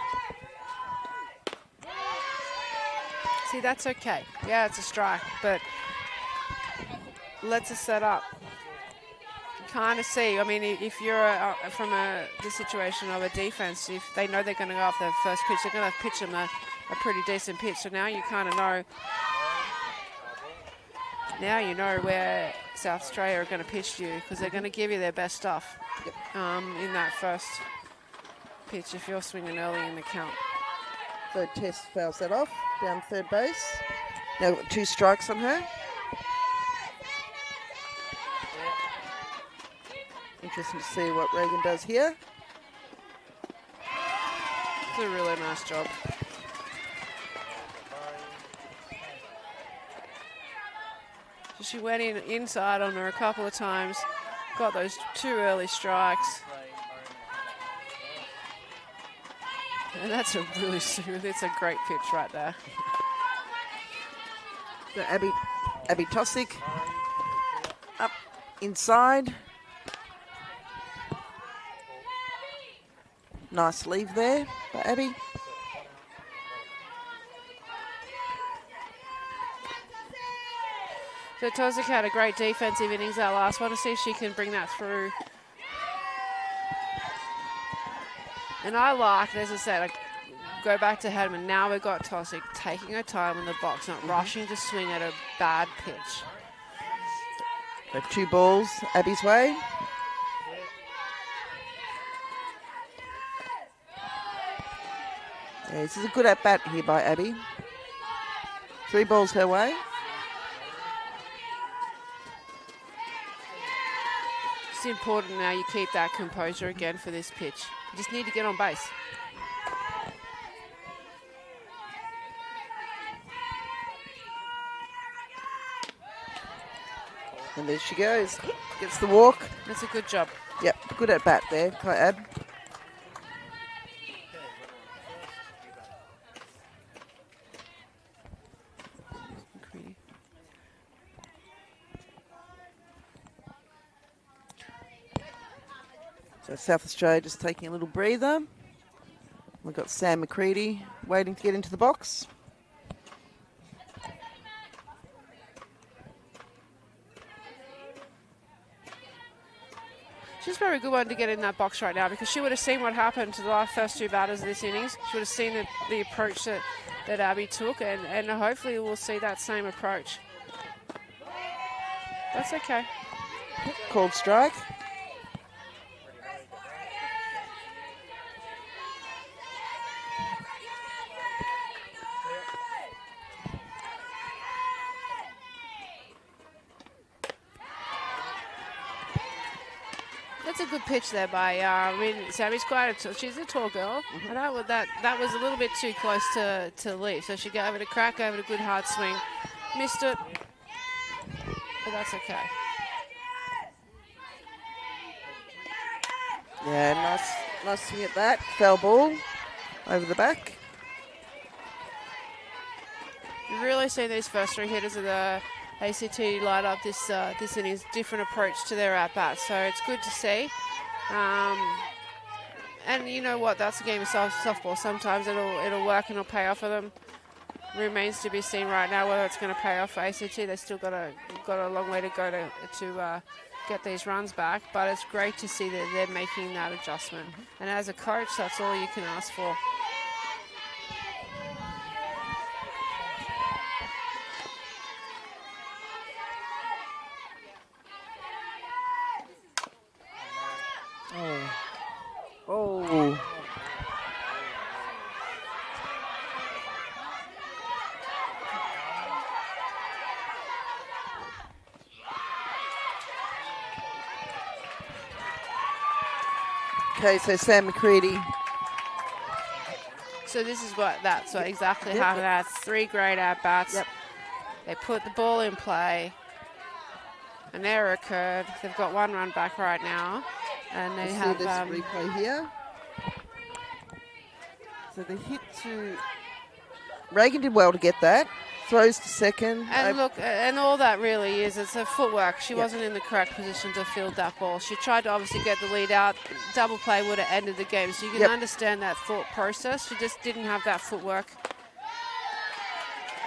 See, that's okay. Yeah, it's a strike, but let's set up. Kind of see. I mean, if you're from the situation of a defense, if they know they're going to go off the first pitch, they're going to pitch them a pretty decent pitch. So now you kind of know. Now you know where South Australia are going to pitch you, because they're going to give you their best stuff in that first pitch if you're swinging early in the count. So Tess fouls that off down third base. Now we've got 2 strikes on her. Interesting to see what Regan does here. It's a really nice job. She went inside on her a couple of times, got those 2 early strikes. And that's it's a great pitch right there. So Abby Tosick up inside. Nice leave there for Abby. So Tosick had a great defensive innings that last one. To see if she can bring that through. And I like, as I said, go back to Hedman. Now we've got Tosick taking her time in the box, not rushing to swing at a bad pitch. So 2 balls Abby's way. Yeah, this is a good at-bat here by Abby. 3 balls her way. It's important now you keep that composure again for this pitch. You just need to get on base. And there she goes. Gets the walk. That's a good job. Yep, good at bat there by Ab. So South Australia just taking a little breather. We've got Sam McCready waiting to get into the box. She's a very good one to get in that box right now, because she would have seen what happened to the first 2 batters of this innings. She would have seen the approach that Abby took, and hopefully we'll see that same approach. That's okay. Called strike. That's a good pitch there by, Sammy's she's a tall girl. And that was a little bit too close to leave. So she gave it a crack, gave it a good hard swing. Missed it, but that's okay. Yeah, nice swing at that. Foul ball over the back. You've really seen these first three hitters of the ACT light up this innings, different approach to their at-bats. So it's good to see. And you know what? That's a game of softball. Sometimes it'll work and it'll pay off for them. Remains to be seen right now whether it's going to pay off for ACT. They've still got a long way to go to get these runs back. But it's great to see that they're making that adjustment. And as a coach, that's all you can ask for. Oh. Okay, so Sam McCready. So this is that's what exactly happened. That's 3 great at-bats. Yep. They put the ball in play. An error occurred. They've got 1 run back right now. And they have this replay here. So the hit to Reagan did well to get that. Throws to second. And look, and all that really is, it's her footwork. She wasn't in the correct position to field that ball. She tried to obviously get the lead out. Double play would have ended the game. So you can understand that thought process. She just didn't have that footwork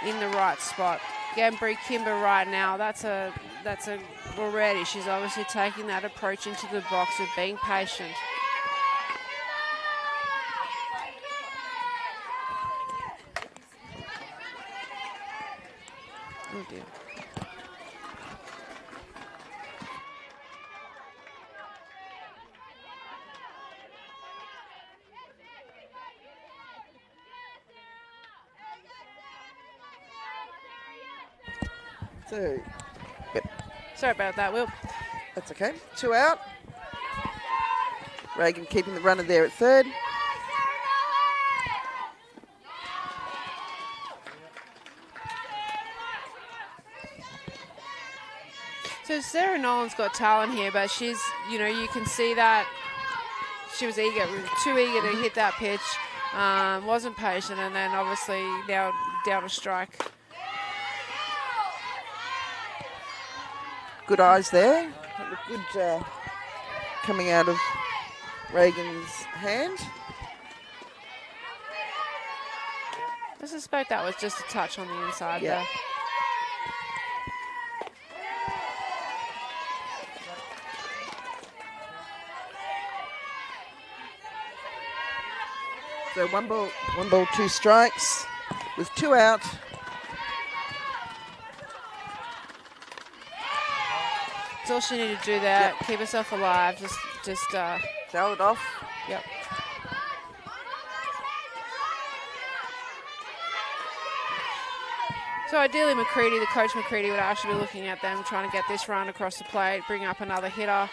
in the right spot. Gambry Kimber right now, that's already, she's obviously taking that approach into the box of being patient. Oh dear. So, Sorry about that, Will. that's okay. 2 out. Reagan keeping the runner there at third. So Sarah Nolan's got talent here, but she's, you can see that she was too eager to hit that pitch, wasn't patient, and then obviously now down a strike. Good eyes there. That looked good coming out of Reagan's hand. I suspect that was just a touch on the inside there. So 1 ball, 2 strikes with 2 out. That's all she needed to do there. Keep herself alive. Just foul it off. Yep. So ideally the coach McCready would actually be looking at them, trying to get this run across the plate, bring up another hitter.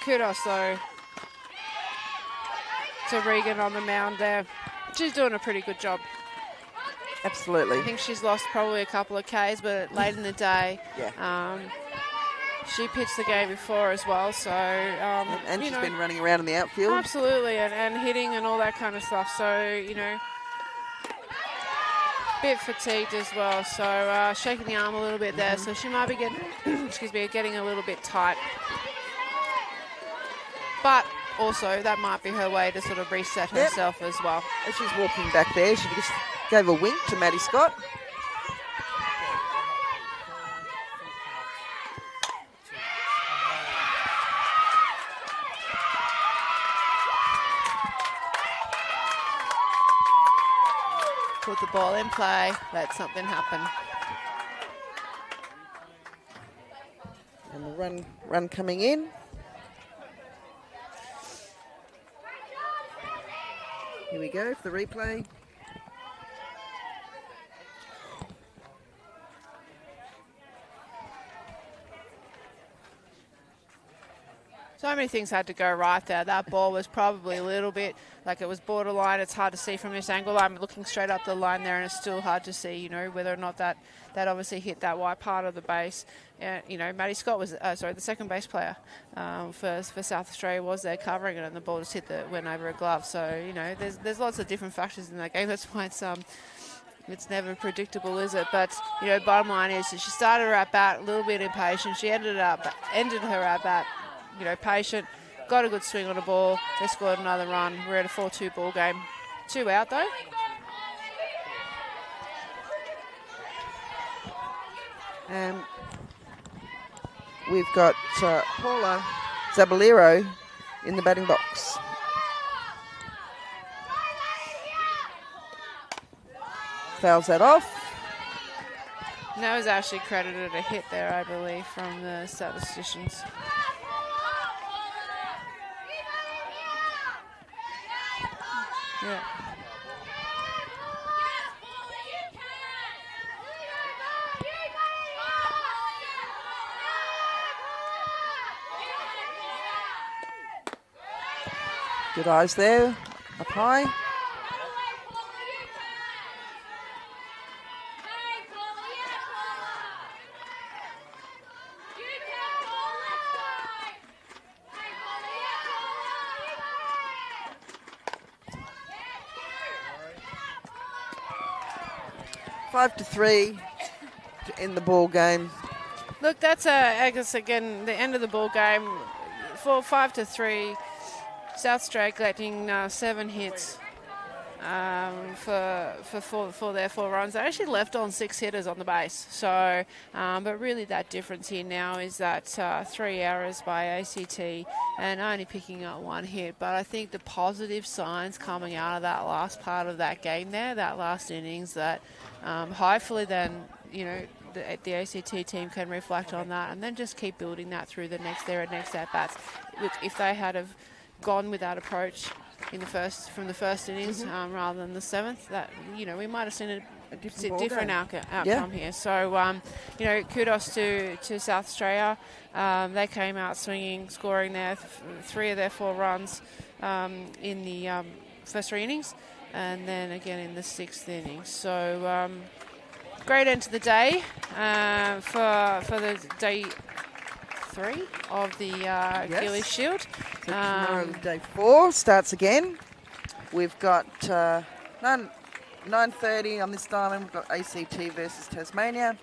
Kudos though to Regan on the mound there. She's doing a pretty good job. Absolutely. I think she's lost probably a couple of Ks, but late in the day, she pitched the game before as well. So and she's been running around in the outfield. Absolutely, and hitting and all that kind of stuff. So bit fatigued as well. So shaking the arm a little bit there. So she might be getting a little bit tight. But also, that might be her way to sort of reset herself as well. As she's walking back there, she just gave a wink to Maddie Scott. Put the ball in play, let something happen. And the run coming in. Here we go for the replay. So many things had to go right there. That ball was probably a little bit like it was borderline. It's hard to see from this angle. I'm looking straight up the line there, and it's still hard to see, whether or not that obviously hit that white part of the base. Maddie Scott was, the second base player for South Australia was there covering it, and the ball just went over a glove. So, there's lots of different factors in that game. That's why it's never predictable, is it? But, bottom line is that she started her at-bat a little bit impatient. She ended her at-bat, patient, got a good swing on the ball. They scored another run. We're at a 4-2 ball game. 2 out, though. We've got Paula Zaballero in the batting box. Fouls that off. And that was actually credited a hit there, I believe, from the statisticians. Yeah. Good eyes there, up high. Five to 3 to end the ball game. Look, that's I guess again the end of the ball game. 5-3. South Australia collecting 7 hits for their 4 runs. They actually left on 6 hitters on the base. So, but really that difference here now is that 3 errors by ACT and only picking up 1 hit. But I think the positive signs coming out of that last part of that game there, that last innings, that hopefully then, the ACT team can reflect on that and then just keep building that through the next at-bats. If they had have gone with that approach from the first innings rather than the 7th, that we might have seen a different outcome here. So kudos to South Australia. They came out swinging, scoring their 3 of their 4 runs in the first 3 innings, and then again in the 6th inning. So great end to the day for the day 3 of the Gilley Shield. So tomorrow, day 4 starts again. We've got 9:30 on this diamond. We've got ACT versus Tasmania,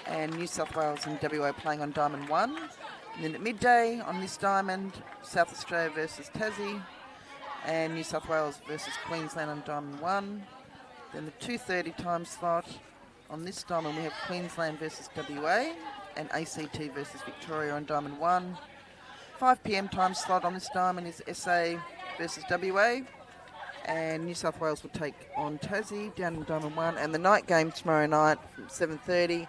and New South Wales and WA playing on diamond 1. And then at midday on this diamond, South Australia versus Tassie, and New South Wales versus Queensland on diamond 1. Then the 2:30 time slot on this diamond, we have Queensland versus WA and ACT versus Victoria on diamond 1. 5 p.m. time slot on this diamond is SA versus WA, and New South Wales will take on Tassie down in diamond 1. And the night game tomorrow night from 7:30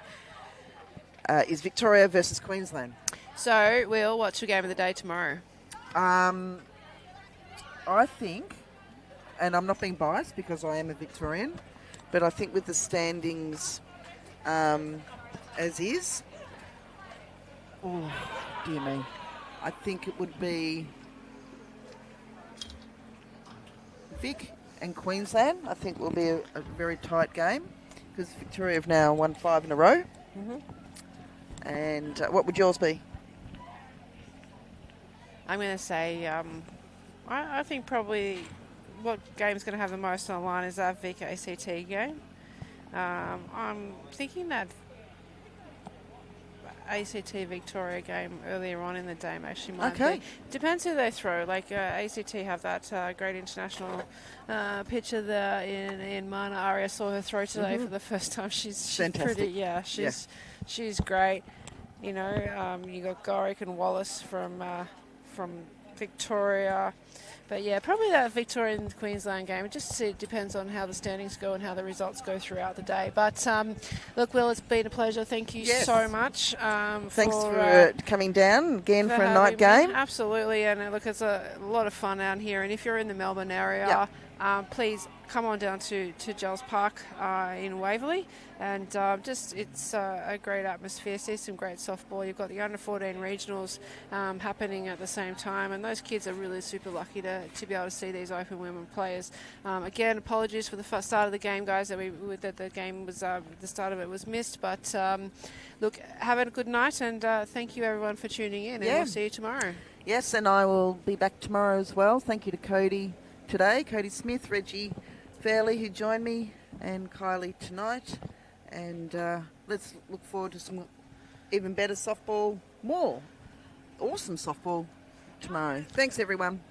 is Victoria versus Queensland. So, Will, what's your game of the day tomorrow? I think, and I'm not being biased because I am a Victorian, but I think with the standings as is, oh, dear me, I think it would be Vic and Queensland. I think will be a very tight game because Victoria have now won 5 in a row. And what would yours be? I'm going to say, I think probably what game's going to have the most on the line is that Vic ACT game. I'm thinking that ACT Victoria game earlier on in the day actually might be. Depends who they throw. Like ACT have that great international pitcher there in Mana Ari. I saw her throw today for the first time. She's pretty. She's great. You got Gorick and Wallace from Victoria. But yeah, probably that Victorian Queensland game. It just depends on how the standings go and how the results go throughout the day. But look, Will, it's been a pleasure. Thank you so much. Thanks for coming down again for a night game. Absolutely, and look, it's a lot of fun out here. And if you're in the Melbourne area, please come on down to Giles Park in Waverley, and it's a great atmosphere. See some great softball. You've got the under 14 regionals happening at the same time, and those kids are really super lucky to be able to see these Open women players. Again, apologies for the start of the game, guys. That the game was the start of it was missed, but look, have a good night, and thank you everyone for tuning in, and we'll see you tomorrow. Yes, and I will be back tomorrow as well. Thank you to Cody today, Cody Smith, Reggie Fairley, who joined me, and Kylie tonight. And let's look forward to some even better softball, more awesome softball tomorrow. Thanks, everyone.